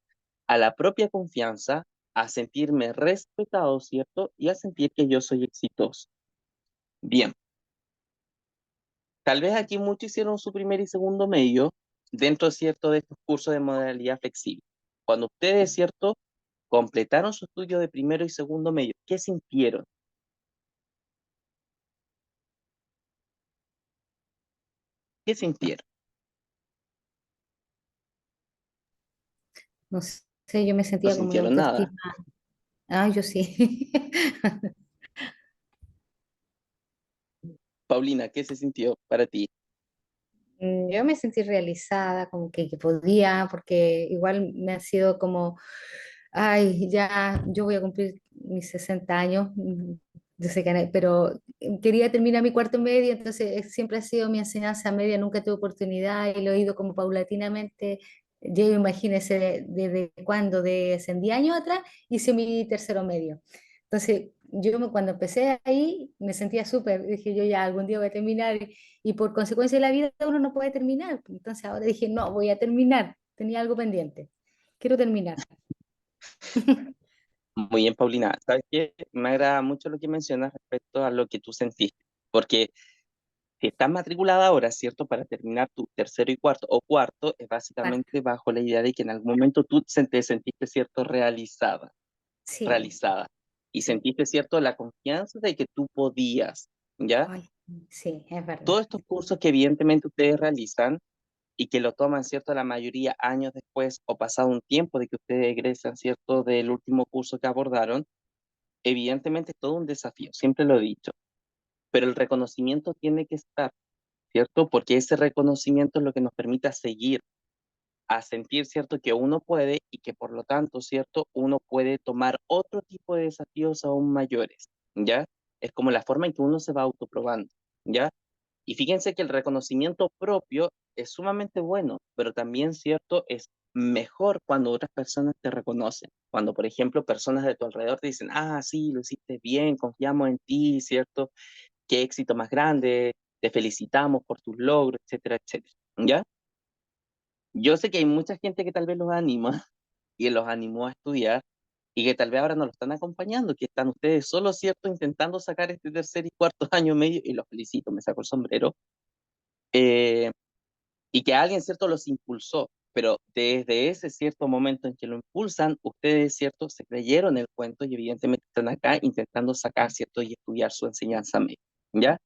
A la propia confianza, a sentirme respetado, ¿cierto? Y a sentir que yo soy exitoso. Bien, tal vez aquí muchos hicieron su primer y segundo medio dentro, ¿cierto?, de estos cursos de modalidad flexible. Cuando ustedes, ¿cierto?, completaron su estudio de primero y segundo medio, ¿qué sintieron? ¿Qué sintieron? No sé, yo me No sentía como una sintieron nada. autoestima. Ah, yo sí. Paulina, ¿qué se sintió para ti? Yo me sentí realizada, como que podía, porque igual me ha sido como, ay, ya, yo voy a cumplir mis 60 años, yo sé que, pero quería terminar mi cuarto medio, entonces siempre ha sido mi enseñanza media, nunca tuve oportunidad y lo he ido como paulatinamente. Yo imagínese desde cuándo, de hace 10 años atrás, hice mi tercero medio. Entonces, cuando empecé ahí me sentía súper, dije yo ya algún día voy a terminar y por consecuencia de la vida uno no puede terminar. Entonces ahora dije, no, voy a terminar, tenía algo pendiente, quiero terminar. Muy bien, Paulina. ¿Sabes qué? Me agrada mucho lo que mencionas respecto a lo que tú sentiste, porque si estás matriculada ahora, ¿cierto? Para terminar tu tercero y cuarto, o cuarto, es Cuarto. básicamente bajo la idea de que en algún momento tú te sentiste, ¿cierto? Sí, Realizada, y sí. sentiste, ¿cierto? La confianza de que tú podías, ¿ya? Ay, sí, es verdad. Todos estos cursos que evidentemente ustedes realizan y que lo toman, ¿cierto? La mayoría años después o pasado un tiempo de que ustedes egresan, ¿cierto? Del último curso que abordaron, evidentemente es todo un desafío, siempre lo he dicho, pero el reconocimiento tiene que estar, ¿cierto? Porque ese reconocimiento es lo que nos permite seguir, a sentir, ¿cierto? Que uno puede y que por lo tanto, ¿cierto? Uno puede tomar otro tipo de desafíos aún mayores, ¿ya? Es como la forma en que uno se va autoprobando, ¿ya? Y fíjense que el reconocimiento propio es sumamente bueno, pero también, ¿cierto? Es mejor cuando otras personas te reconocen. Cuando, por ejemplo, personas de tu alrededor te dicen, ah, sí, lo hiciste bien, confiamos en ti, ¿cierto? Qué éxito más grande, te felicitamos por tus logros, etcétera, etcétera. ¿Ya? Yo sé que hay mucha gente que tal vez los anima y los animó a estudiar y que tal vez ahora no lo están acompañando, que están ustedes solo, ¿cierto? Intentando sacar este tercer y cuarto año medio y los felicito, me saco el sombrero. Eh, y que alguien, ¿cierto?, los impulsó, pero desde ese cierto momento en que lo impulsan, ustedes, ¿cierto?, se creyeron el cuento y evidentemente están acá intentando sacar, ¿cierto?, y estudiar su enseñanza media, ¿ya?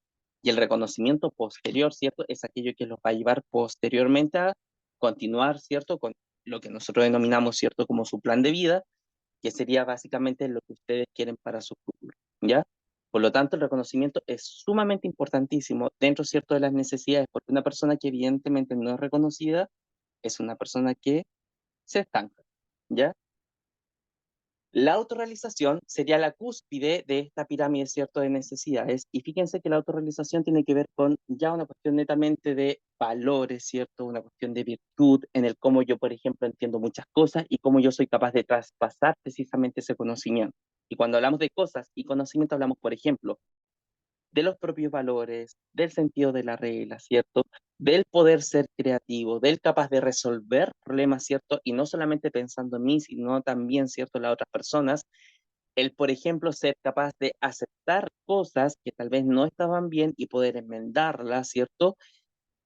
Y el reconocimiento posterior, ¿cierto?, es aquello que los va a llevar posteriormente a continuar, ¿cierto?, con lo que nosotros denominamos, ¿cierto?, como su plan de vida, que sería básicamente lo que ustedes quieren para su futuro, ¿ya? Por lo tanto, el reconocimiento es sumamente importantísimo dentro, ¿cierto?, de las necesidades, porque una persona que evidentemente no es reconocida es una persona que se estanca, ¿ya? La autorrealización sería la cúspide de esta pirámide, ¿cierto?, de necesidades. Y fíjense que la autorrealización tiene que ver con ya una cuestión netamente de valores, ¿cierto? Una cuestión de virtud en el cómo yo, por ejemplo, entiendo muchas cosas y cómo yo soy capaz de traspasar precisamente ese conocimiento. Y cuando hablamos de cosas y conocimiento, hablamos, por ejemplo, de los propios valores, del sentido de la regla, ¿cierto? Del poder ser creativo, del capaz de resolver problemas, ¿cierto? Y no solamente pensando en mí, sino también, ¿cierto?, las otras personas. El, por ejemplo, ser capaz de aceptar cosas que tal vez no estaban bien y poder enmendarlas, ¿cierto?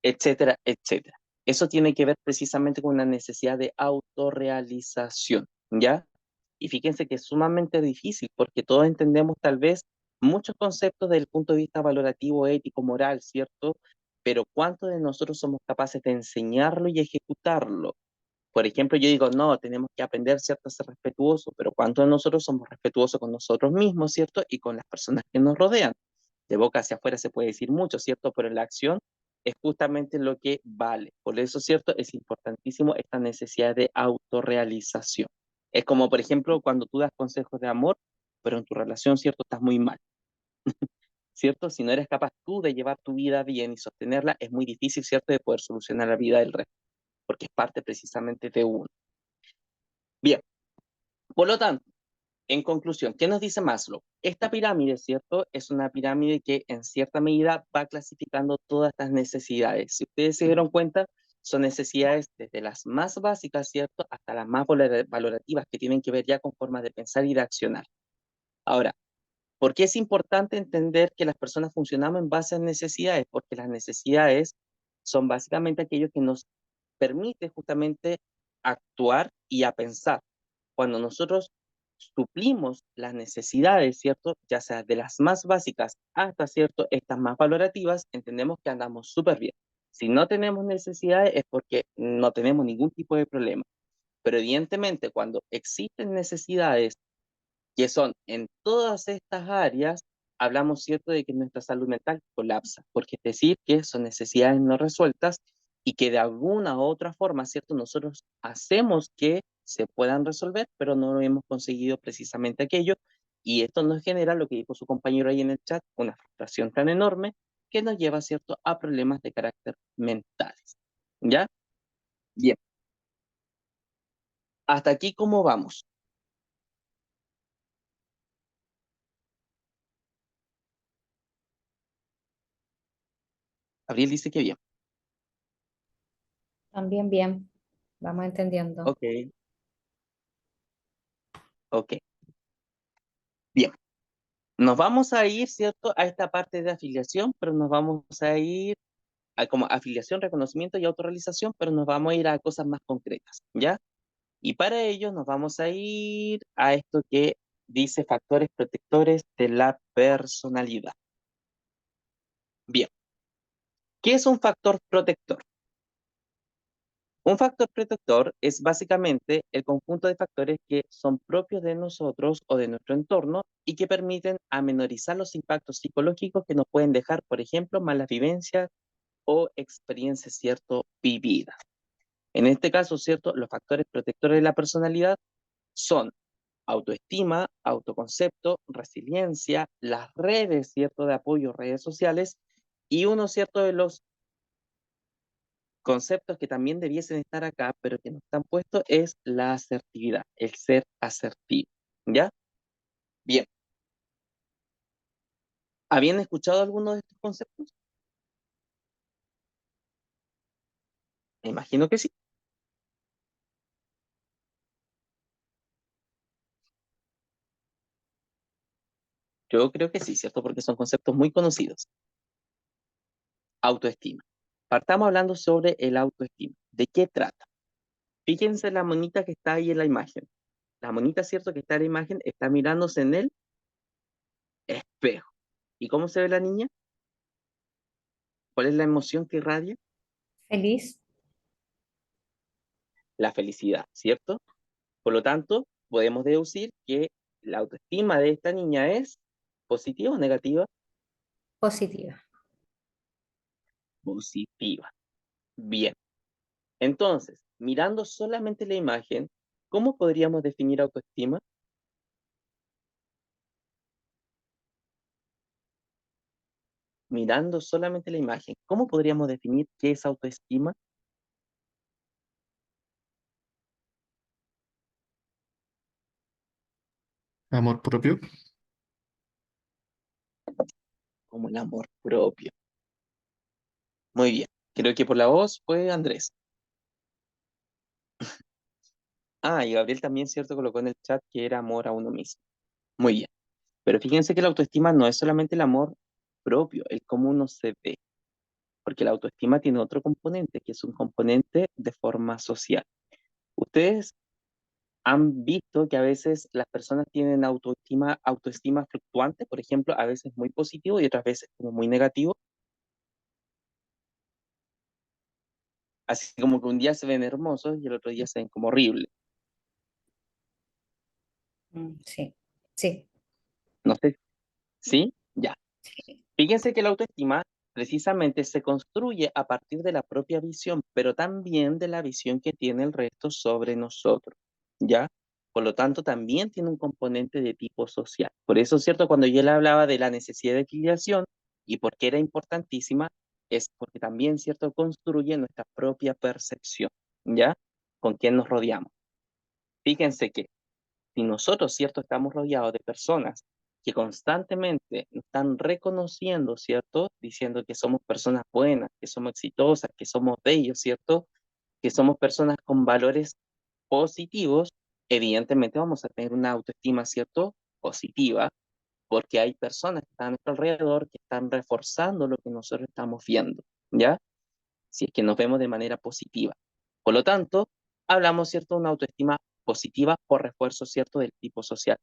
Etcétera, etcétera. Eso tiene que ver precisamente con una necesidad de autorrealización, ¿ya? Y fíjense que es sumamente difícil porque todos entendemos tal vez muchos conceptos desde el punto de vista valorativo, ético, moral, ¿cierto? Pero ¿cuántos de nosotros somos capaces de enseñarlo y ejecutarlo? Por ejemplo, yo digo, no, tenemos que aprender, ¿cierto?, a ser respetuosos, pero ¿cuántos de nosotros somos respetuosos con nosotros mismos, ¿cierto? Y con las personas que nos rodean. De boca hacia afuera se puede decir mucho, ¿cierto? Pero la acción es justamente lo que vale. Por eso, ¿cierto? Es importantísimo esta necesidad de autorrealización. Es como, por ejemplo, cuando tú das consejos de amor, pero en tu relación, ¿cierto?, estás muy mal, ¿cierto? Si no eres capaz tú de llevar tu vida bien y sostenerla, es muy difícil, ¿cierto?, de poder solucionar la vida del resto, porque es parte precisamente de uno. Bien, por lo tanto, en conclusión, ¿qué nos dice Maslow? Esta pirámide, ¿cierto? Es una pirámide que en cierta medida va clasificando todas estas necesidades. Si ustedes se dieron cuenta, son necesidades desde las más básicas, ¿cierto?, hasta las más valorativas que tienen que ver ya con formas de pensar y de accionar. Ahora, ¿por qué es importante entender que las personas funcionamos en base a necesidades? Porque las necesidades son básicamente aquello que nos permite justamente actuar y a pensar. Cuando nosotros suplimos las necesidades, ¿cierto? Ya sea de las más básicas hasta, ¿cierto?, estas más valorativas, entendemos que andamos súper bien. Si no tenemos necesidades es porque no tenemos ningún tipo de problema. Pero evidentemente cuando existen necesidades que son en todas estas áreas, hablamos, ¿cierto?, de que nuestra salud mental colapsa, porque es decir, que son necesidades no resueltas y que de alguna u otra forma, ¿cierto?, nosotros hacemos que se puedan resolver, pero no hemos conseguido precisamente aquello, y esto nos genera, lo que dijo su compañero ahí en el chat, una frustración tan enorme que nos lleva, ¿cierto?, a problemas de carácter mentales. ¿Ya? Bien. Hasta aquí, ¿cómo vamos? Abril dice que bien. También bien, vamos entendiendo. Ok, ok. Bien. Nos vamos a ir, ¿cierto?, a esta parte de afiliación, pero nos vamos a ir a como afiliación, reconocimiento y autorrealización, pero nos vamos a ir a cosas más concretas, ¿ya? Y para ello nos vamos a ir a esto que dice factores protectores de la personalidad. Bien, ¿qué es un factor protector? Un factor protector es básicamente el conjunto de factores que son propios de nosotros o de nuestro entorno y que permiten amenorizar los impactos psicológicos que nos pueden dejar, por ejemplo, malas vivencias o experiencias, ¿cierto?, vividas. En este caso, ¿cierto?, los factores protectores de la personalidad son autoestima, autoconcepto, resiliencia, las redes, ¿cierto?, de apoyo, redes sociales, y uno, ¿cierto?, de los conceptos que también debiesen estar acá, pero que no están puestos, es la asertividad, el ser asertivo. ¿Ya? Bien. ¿Habían escuchado alguno de estos conceptos? Me imagino que sí. Yo creo que sí, ¿cierto? Porque son conceptos muy conocidos. Autoestima. Partamos hablando sobre el autoestima. ¿De qué trata? Fíjense la monita que está ahí en la imagen. La monita, ¿cierto?, que está en la imagen, está mirándose en el espejo. ¿Y cómo se ve la niña? ¿Cuál es la emoción que irradia? Feliz, La felicidad, ¿cierto? Por lo tanto, podemos deducir que la autoestima de esta niña es positiva o negativa. positiva. Positiva. Bien. Entonces, mirando solamente la imagen, ¿cómo podríamos definir autoestima? mirando solamente la imagen, ¿cómo podríamos definir qué es autoestima? Amor propio. Como el amor propio. Muy bien. Creo que por la voz fue Andrés. Ah, y Gabriel también, cierto, colocó en el chat que era amor a uno mismo. Muy bien. Pero fíjense que la autoestima no es solamente el amor propio, el cómo uno se ve, porque la autoestima tiene otro componente, que es un componente de forma social. Ustedes han visto que a veces las personas tienen autoestima fluctuante, por ejemplo, a veces muy positivo y otras veces como muy negativo, así como que un día se ven hermosos y el otro día se ven como horribles. Sí, sí, No sé, ¿sí? Ya. sí. Fíjense que la autoestima precisamente se construye a partir de la propia visión, pero también de la visión que tiene el resto sobre nosotros, ¿ya? Por lo tanto, también tiene un componente de tipo social. Por eso, ¿cierto? Cuando yo le hablaba de la necesidad de filiación y por qué era importantísima, es porque también, ¿cierto? Construye nuestra propia percepción, ¿ya? Con quién nos rodeamos. Fíjense que si nosotros, ¿cierto? Estamos rodeados de personas que constantemente nos están reconociendo, ¿cierto? Diciendo que somos personas buenas, que somos exitosas, que somos bellos, ¿cierto? Que somos personas con valores positivos, evidentemente vamos a tener una autoestima, ¿cierto? Positiva, porque hay personas que están a nuestro alrededor que están reforzando lo que nosotros estamos viendo, ¿ya? Si es que nos vemos de manera positiva. Por lo tanto, hablamos, ¿cierto?, de una autoestima positiva por refuerzo, ¿cierto?, del tipo social.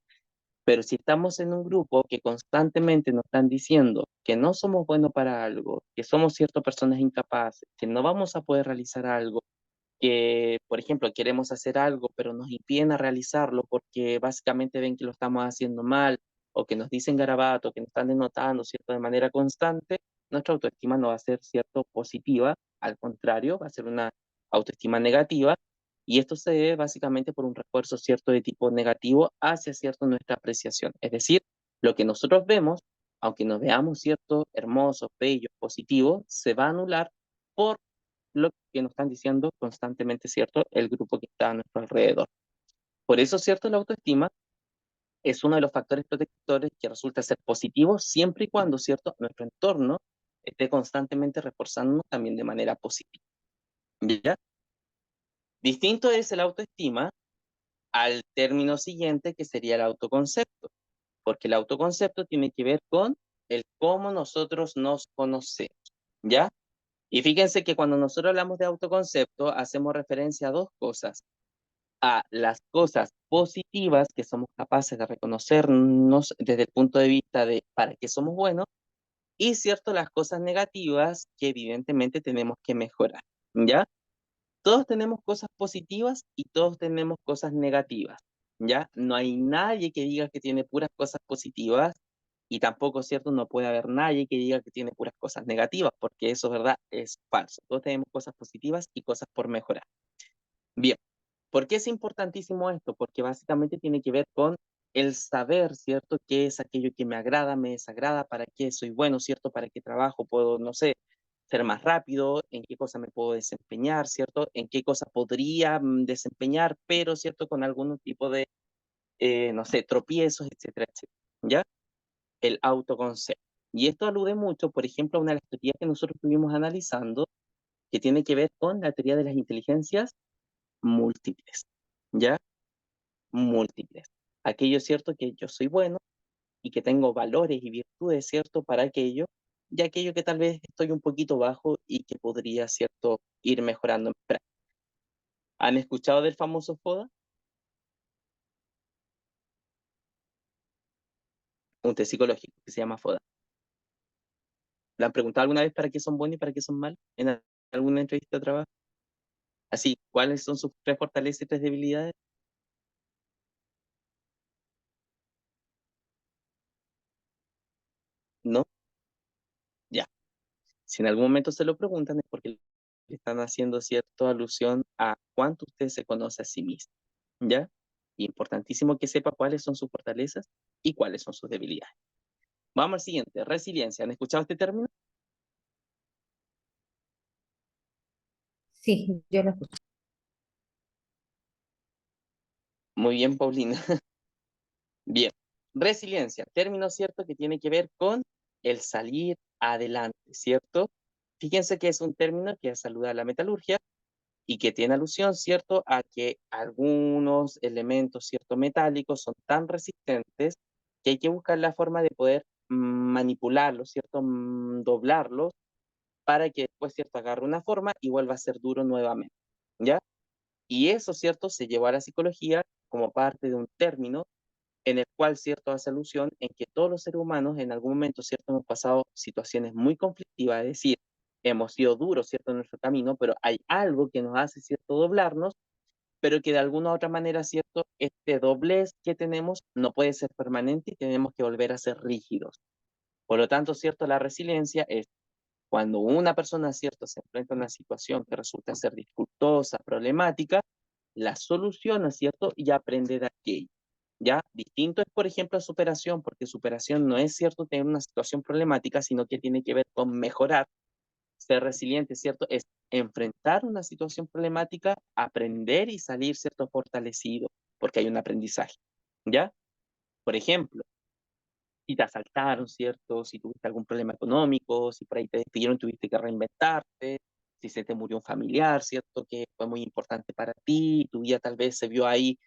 Pero si estamos en un grupo que constantemente nos están diciendo que no somos buenos para algo, que somos, cierto, personas incapaces, que no vamos a poder realizar algo, que, por ejemplo, queremos hacer algo, pero nos impiden a realizarlo porque básicamente ven que lo estamos haciendo mal, o que nos dicen garabato, que nos están denotando, ¿cierto?, de manera constante, nuestra autoestima no va a ser, ¿cierto?, positiva, al contrario, va a ser una autoestima negativa, y esto se debe básicamente por un refuerzo, ¿cierto?, de tipo negativo hacia, ¿cierto?, nuestra apreciación. Es decir, lo que nosotros vemos, aunque nos veamos, ¿cierto?, hermosos, bellos, positivos, se va a anular por lo que nos están diciendo constantemente, ¿cierto? El grupo que está a nuestro alrededor. Por eso, ¿cierto? La autoestima es uno de los factores protectores que resulta ser positivo siempre y cuando, ¿cierto? Nuestro entorno esté constantemente reforzándonos también de manera positiva. ¿Ya? Distinto es el autoestima al término siguiente que sería el autoconcepto, porque el autoconcepto tiene que ver con el cómo nosotros nos conocemos. ¿Ya? Y fíjense que cuando nosotros hablamos de autoconcepto, hacemos referencia a dos cosas: a las cosas positivas que somos capaces de reconocernos desde el punto de vista de para qué somos buenos, y cierto, las cosas negativas que evidentemente tenemos que mejorar, ¿ya? Todos tenemos cosas positivas y todos tenemos cosas negativas, ¿ya? No hay nadie que diga que tiene puras cosas positivas y tampoco, ¿cierto? No puede haber nadie que diga que tiene puras cosas negativas, porque eso, ¿verdad? Es falso. Todos tenemos cosas positivas y cosas por mejorar. Bien. ¿Por qué es importantísimo esto? Porque básicamente tiene que ver con el saber, ¿cierto? ¿Qué es aquello que me agrada, me desagrada? ¿Para qué soy bueno, ¿cierto? ¿Para qué trabajo puedo, no sé, ser más rápido? ¿En qué cosa me puedo desempeñar, ¿cierto? ¿En qué cosa podría desempeñar, pero, ¿cierto? Con algún tipo de, no sé, tropiezos, etcétera, etcétera. ¿Ya? El autoconcepto. Y esto alude mucho, por ejemplo, a una de las teorías que nosotros estuvimos analizando, que tiene que ver con la teoría de las inteligencias múltiples. ¿Ya? Múltiples. Aquello es cierto que yo soy bueno y que tengo valores y virtudes, ¿cierto? Para aquello, y aquello que tal vez estoy un poquito bajo y que podría, ¿cierto?, ir mejorando en práctica. ¿Han escuchado del famoso FODA? Un test psicológico que se llama FODA. ¿Le han preguntado alguna vez para qué son buenos y para qué son malos en alguna entrevista de trabajo? Así, ¿cuáles son sus tres fortalezas y tres debilidades? ¿No? Ya. Si en algún momento se lo preguntan es porque le están haciendo cierta alusión a cuánto usted se conoce a sí mismo, ¿ya? Importantísimo que sepa cuáles son sus fortalezas y cuáles son sus debilidades. Vamos al siguiente, resiliencia. ¿Han escuchado este término? Sí, yo lo escucho. Muy bien, Paulina. Bien. Resiliencia, término cierto que tiene que ver con el salir adelante, ¿cierto? Fíjense que es un término que saluda a la metalurgia y que tiene alusión, ¿cierto?, a que algunos elementos, ¿cierto?, metálicos son tan resistentes que hay que buscar la forma de poder manipularlos, ¿cierto?, doblarlos para que después, ¿cierto?, agarre una forma y vuelva a ser duro nuevamente, ¿ya? Y eso, ¿cierto?, se llevó a la psicología como parte de un término en el cual, ¿cierto?, hace alusión en que todos los seres humanos en algún momento, ¿cierto?, hemos pasado situaciones muy conflictivas, es decir, hemos sido duros, ¿cierto?, en nuestro camino, pero hay algo que nos hace, ¿cierto?, doblarnos, pero que de alguna u otra manera, ¿cierto?, este doblez que tenemos no puede ser permanente y tenemos que volver a ser rígidos. Por lo tanto, ¿cierto?, la resiliencia es cuando una persona, ¿cierto?, se enfrenta a una situación que resulta ser dificultosa, problemática, la soluciona, ¿cierto?, y aprende de aquello. ¿Ya? Distinto es, por ejemplo, superación, porque superación no es, ¿cierto?, tener una situación problemática, sino que tiene que ver con mejorar, ser resiliente, ¿cierto? Es enfrentar una situación problemática, aprender y salir, ¿cierto?, fortalecido, porque hay un aprendizaje. ¿Ya? Por ejemplo, si te asaltaron, ¿cierto? Si tuviste algún problema económico, si por ahí te despidieron, tuviste que reinventarte, si se te murió un familiar, ¿cierto? Que fue muy importante para ti, tu vida tal vez se vio ahí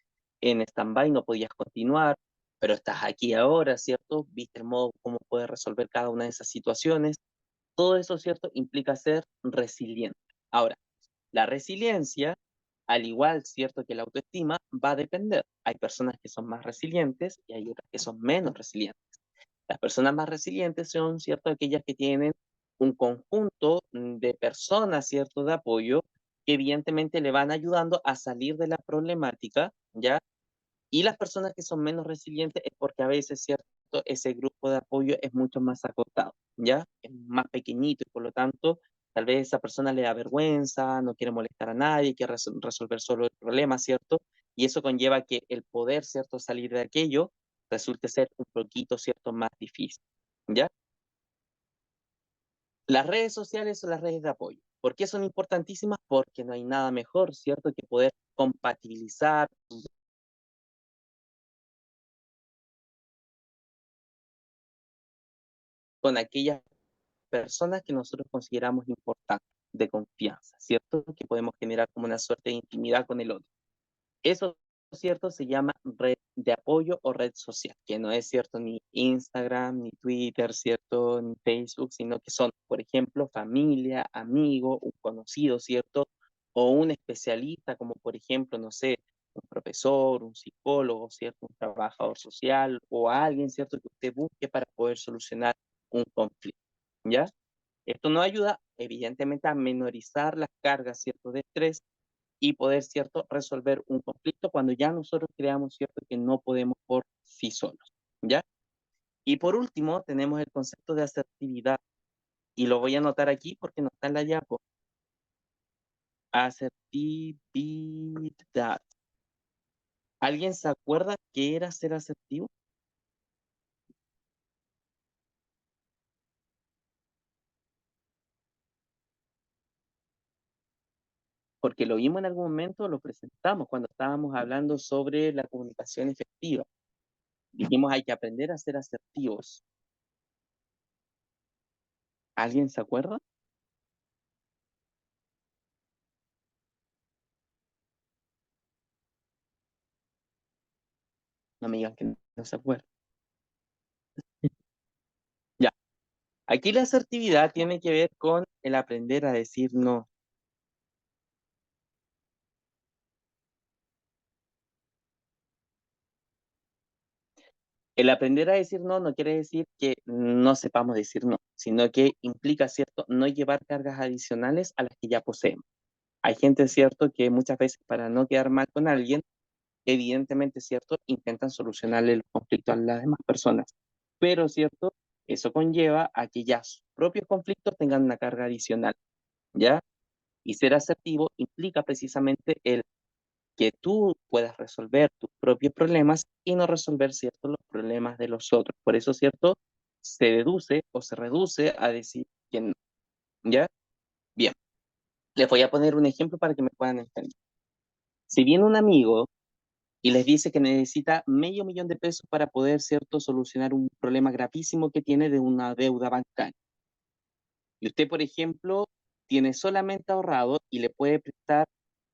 en stand-by, no podías continuar, pero estás aquí ahora, ¿cierto? Viste el modo cómo puedes resolver cada una de esas situaciones. Todo eso, ¿cierto? Implica ser resiliente. Ahora, la resiliencia, al igual, ¿cierto?, que la autoestima, va a depender. Hay personas que son más resilientes y hay otras que son menos resilientes. Las personas más resilientes son, ¿cierto?, aquellas que tienen un conjunto de personas, ¿cierto?, de apoyo, que evidentemente le van ayudando a salir de la problemática, ¿ya? Y las personas que son menos resilientes es porque a veces, ¿cierto?, ese grupo de apoyo es mucho más acotado, ¿ya? Es más pequeñito y por lo tanto, tal vez esa persona le da vergüenza, no quiere molestar a nadie, quiere resolver solo el problema, ¿cierto? Y eso conlleva que el poder, ¿cierto?, salir de aquello resulte ser un poquito, ¿cierto?, más difícil, ¿ya? Las redes sociales son las redes de apoyo. ¿Por qué son importantísimas? Porque no hay nada mejor, ¿cierto?, que poder compatibilizar con aquellas personas que nosotros consideramos importantes, de confianza, ¿cierto? Que podemos generar como una suerte de intimidad con el otro. Eso, ¿cierto? Se llama red de apoyo o red social, que no es, ¿cierto?, ni Instagram, ni Twitter, ¿cierto?, ni Facebook, sino que son, por ejemplo, familia, amigo, un conocido, ¿cierto? O un especialista, como por ejemplo, no sé, un profesor, un psicólogo, ¿cierto? Un trabajador social o alguien, ¿cierto?, que usted busque para poder solucionar un conflicto, ¿ya? Esto nos ayuda, evidentemente, a menorizar las cargas, ¿cierto?, de estrés y poder, ¿cierto?, resolver un conflicto cuando ya nosotros creamos, ¿cierto?, que no podemos por sí solos, ¿ya? Y por último, tenemos el concepto de asertividad, y lo voy a anotar aquí porque no está en la llave. Asertividad. ¿Alguien se acuerda qué era ser asertivo? Porque lo vimos en algún momento, lo presentamos cuando estábamos hablando sobre la comunicación efectiva. Dijimos, hay que aprender a ser asertivos. ¿Alguien se acuerda? No me digan que no se acuerda. Ya. Aquí la asertividad tiene que ver con el aprender a decir no. El aprender a decir no no quiere decir que no sepamos decir no, sino que implica, ¿cierto?, no llevar cargas adicionales a las que ya poseemos. Hay gente, ¿cierto?, que muchas veces para no quedar mal con alguien, evidentemente, ¿cierto?, intentan solucionarle el conflicto a las demás personas. Pero, ¿cierto?, eso conlleva a que ya sus propios conflictos tengan una carga adicional, ¿ya? Y ser asertivo implica precisamente el que tú puedas resolver tus propios problemas y no resolver, ¿cierto?, los problemas de los otros. Por eso, ¿cierto? se deduce o se reduce a decir que no. ¿Ya? Bien. Les voy a poner un ejemplo para que me puedan entender. Si viene un amigo y les dice que necesita $500,000 para poder, ¿cierto?, solucionar un problema gravísimo que tiene de una deuda bancaria. Y usted, por ejemplo, tiene solamente ahorrado y le puede prestar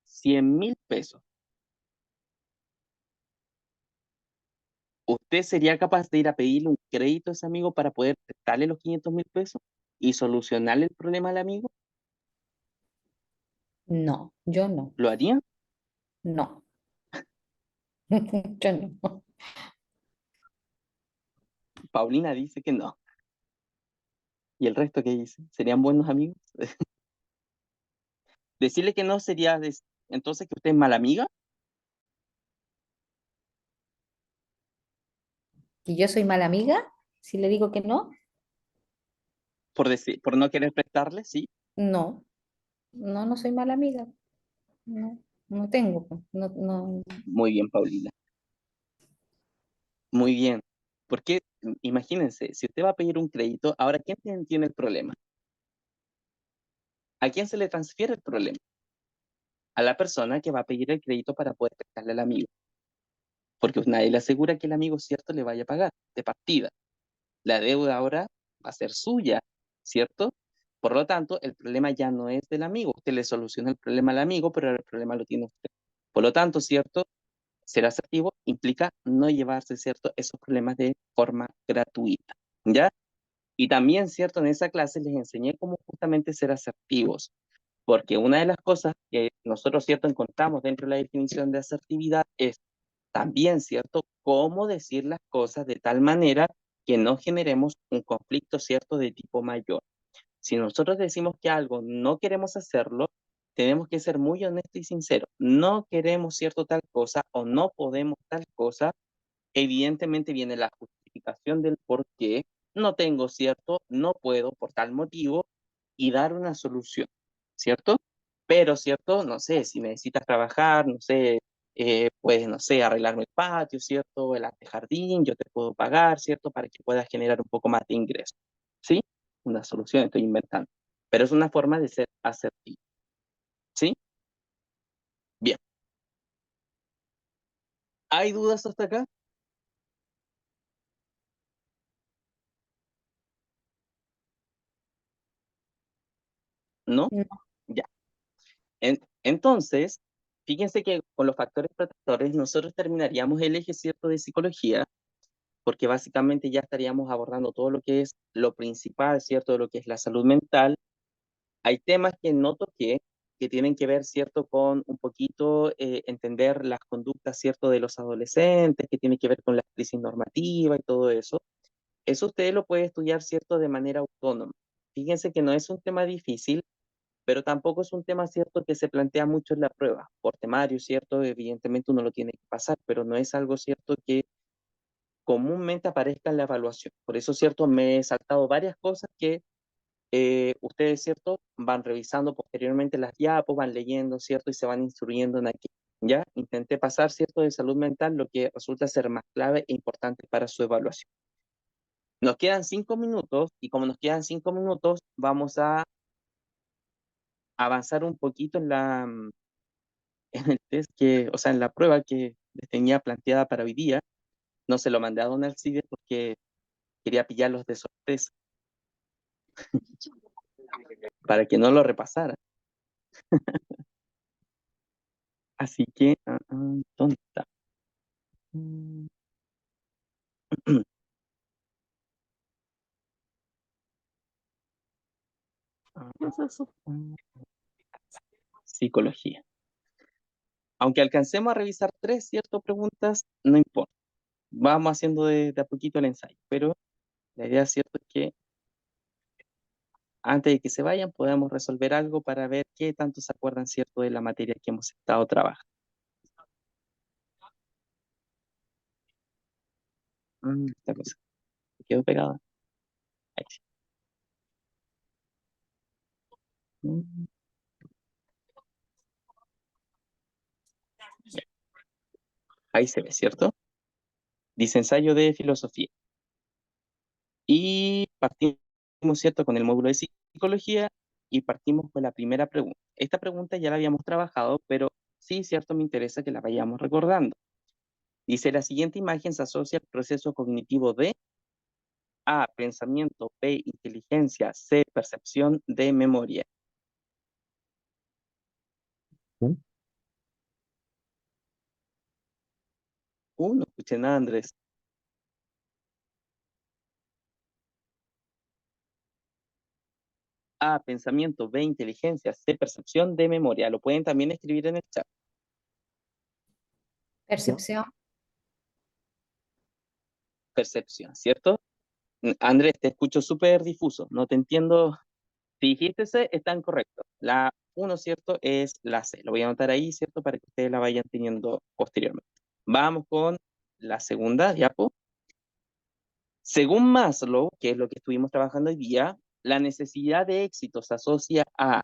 $100,000. ¿Usted sería capaz de ir a pedirle un crédito a ese amigo para poder prestarle los $500,000 y solucionarle el problema al amigo? No, yo no, ¿Lo haría? no, yo no. Paulina dice que no. ¿Y el resto qué dice? ¿Serían buenos amigos? Decirle que no sería entonces que usted es mala amiga, ¿Y yo soy mala amiga? Si le digo que no, por no querer prestarle, sí. no, no, no soy mala amiga. No, no tengo, pues, no, no, Muy bien, Paulina. Muy bien. Porque imagínense, si usted va a pedir un crédito, ahora ¿quién tiene el problema? ¿A quién se le transfiere el problema? A la persona que va a pedir el crédito para poder prestarle al amigo. Porque nadie le asegura que el amigo cierto le vaya a pagar de partida. La deuda ahora va a ser suya, ¿cierto? Por lo tanto, el problema ya no es del amigo. Usted le soluciona el problema al amigo, pero el problema lo tiene usted. Por lo tanto, ¿cierto? Ser asertivo implica no llevarse, ¿cierto?, esos problemas de forma gratuita, ¿ya? Y también, ¿cierto?, en esa clase les enseñé cómo justamente ser asertivos, porque una de las cosas que nosotros, ¿cierto?, encontramos dentro de la definición de asertividad es también, ¿cierto?, cómo decir las cosas de tal manera que no generemos un conflicto, ¿cierto?, de tipo mayor. Si nosotros decimos que algo no queremos hacerlo, tenemos que ser muy honestos y sinceros. No queremos cierto tal cosa o no podemos tal cosa. Evidentemente viene la justificación del por qué no tengo cierto, no puedo por tal motivo y dar una solución, ¿cierto? Pero, ¿cierto? No sé, si necesitas trabajar, no sé, puedes, no sé, arreglarme el patio, ¿cierto? El antejardín, yo te puedo pagar, ¿cierto? Para que puedas generar un poco más de ingreso, ¿sí? Una solución, estoy inventando. Pero es una forma de ser asertivo, ¿sí? Bien. ¿Hay dudas hasta acá? ¿No? no. Ya. Entonces, fíjense que con los factores protectores nosotros terminaríamos el eje cierto de psicología, porque básicamente ya estaríamos abordando todo lo que es lo principal, ¿cierto? De lo que es la salud mental. Hay temas que no toqué, que tienen que ver, ¿cierto? Con un poquito entender las conductas, ¿cierto? De los adolescentes, que tiene que ver con la crisis normativa y todo eso. Eso usted lo puede estudiar, ¿cierto? De manera autónoma. Fíjense que no es un tema difícil, pero tampoco es un tema cierto que se plantea mucho en la prueba. Por temario, ¿cierto? Evidentemente uno lo tiene que pasar, pero no es algo cierto que comúnmente aparezca en la evaluación. Por eso, ¿cierto? Me he saltado varias cosas que ustedes, ¿cierto? Van revisando posteriormente las diapos, van leyendo, ¿cierto? Y se van instruyendo en aquí. ¿Ya? Intenté pasar, ¿cierto? De salud mental, lo que resulta ser más clave e importante para su evaluación. Nos quedan 5 minutos y como nos quedan 5 minutos, vamos a avanzar un poquito en el test que, o sea, en la prueba que les tenía planteada para hoy día. No se lo mandé a Don Alcides porque quería pillarlos de sorpresa para que no lo repasara. Así que, ¿dónde está? Mm, Psicología. Aunque alcancemos a revisar tres, ciertas preguntas, no importa. Vamos haciendo de a poquito el ensayo, pero la idea, cierto, es que antes de que se vayan podamos resolver algo para ver qué tanto se acuerdan, cierto, de la materia que hemos estado trabajando. Esta cosa, se quedó pegada. Ahí sí. Mm, ya. Ahí se ve, ¿cierto? Dice ensayo de filosofía. Y partimos, ¿cierto?, con el módulo de psicología y partimos con la primera pregunta. Esta pregunta ya la habíamos trabajado, pero sí, ¿cierto?, me interesa que la vayamos recordando. Dice, la siguiente imagen se asocia al proceso cognitivo de A, pensamiento, B, inteligencia, C, percepción, D, memoria. No escuché nada, Andrés. A, pensamiento, B, inteligencia, C, percepción, D, memoria. Lo pueden también escribir en el chat. Percepción. Percepción, ¿cierto? Andrés, te escucho súper difuso, no te entiendo. Si dijiste C, están correctos. La uno, ¿cierto? Es la C. Lo voy a anotar ahí, ¿cierto? Para que ustedes la vayan teniendo posteriormente. Vamos con la segunda diapo. Según Maslow, que es lo que estuvimos trabajando hoy día, la necesidad de éxito se asocia A,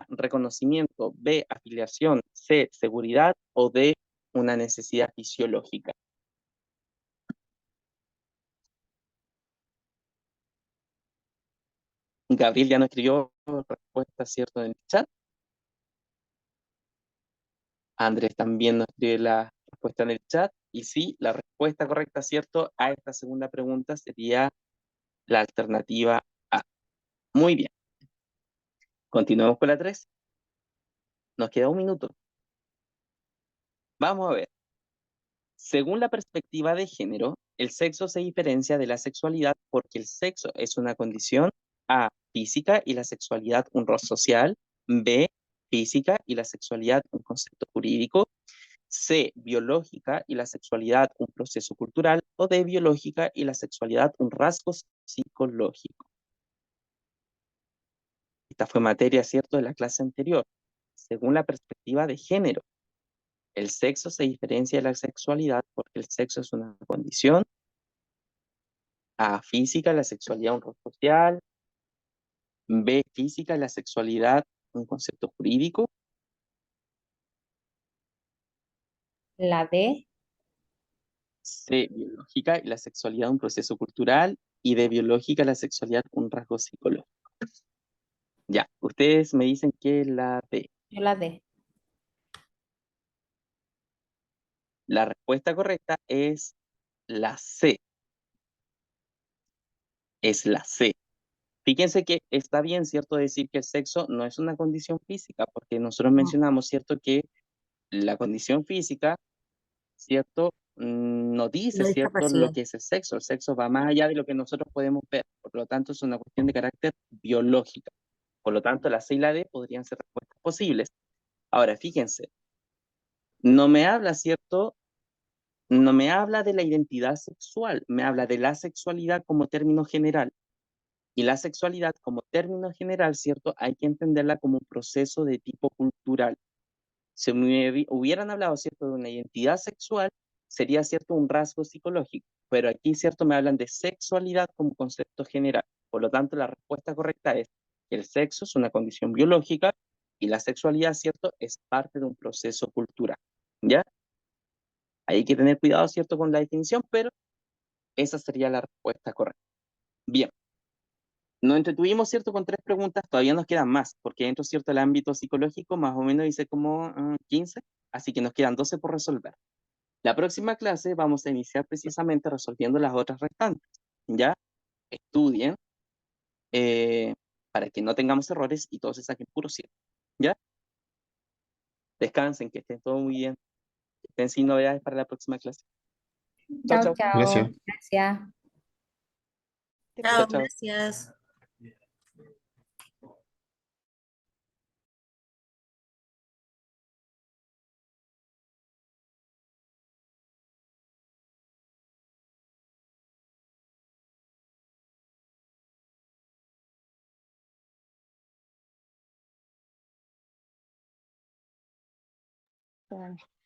reconocimiento, B, afiliación, C, seguridad o D, una necesidad fisiológica. Gabriel ya no escribió respuesta, ¿cierto?, en el chat. Andrés también nos escribe la respuesta en el chat. Y sí, la respuesta correcta, ¿cierto?, a esta segunda pregunta sería la alternativa A. Muy bien. Continuemos con la 3. Nos queda un minuto. Vamos a ver. Según la perspectiva de género, el sexo se diferencia de la sexualidad porque el sexo es una condición A, física y la sexualidad un rol social, B, física y la sexualidad un concepto jurídico, C, biológica y la sexualidad un proceso cultural, o D, biológica y la sexualidad un rasgo psicológico. Esta fue materia, ¿cierto?, de la clase anterior. Según la perspectiva de género, el sexo se diferencia de la sexualidad porque el sexo es una condición A, física, la sexualidad un rol social, B, física, la sexualidad un concepto jurídico, La D. C, biológica y la sexualidad un proceso cultural, y D, biológica, la sexualidad un rasgo psicológico. Ya, ustedes me dicen que la D. Yo la D. La respuesta correcta es la C. Es la C. Fíjense que está bien, ¿cierto?, decir que el sexo no es una condición física, porque nosotros No, mencionamos, ¿cierto?, que la condición física, ¿cierto?, no dice, la ¿cierto?, lo discapacidad. que es el sexo. El sexo va más allá de lo que nosotros podemos ver. Por lo tanto, es una cuestión de carácter biológica. Por lo tanto, la C y la D podrían ser respuestas posibles. Ahora, fíjense, no me habla, ¿cierto?, no me habla de la identidad sexual, me habla de la sexualidad como término general. Y la sexualidad como término general, ¿cierto?, hay que entenderla como un proceso de tipo cultural. Si me hubieran hablado, ¿cierto?, de una identidad sexual, sería, ¿cierto?, un rasgo psicológico. Pero aquí, ¿cierto?, me hablan de sexualidad como concepto general. Por lo tanto, la respuesta correcta es que el sexo es una condición biológica y la sexualidad, ¿cierto?, es parte de un proceso cultural. ¿Ya? Hay que tener cuidado, ¿cierto?, con la definición, pero esa sería la respuesta correcta. Bien. Nos entretuvimos, ¿cierto?, con 3 preguntas, todavía nos quedan más, porque dentro, ¿cierto?, del ámbito psicológico, más o menos dice como 15, así que nos quedan 12 por resolver. La próxima clase vamos a iniciar precisamente resolviendo las otras restantes, ¿ya? Estudien eh, para que no tengamos errores y todos se saquen puro 100, ¿ya? Descansen, que estén todo muy bien, que estén sin novedades para la próxima clase. Chao, Chao, chao. chao. Gracias. Gracias. Te Chao, Chao, cuidas. chao. gracias. Bye.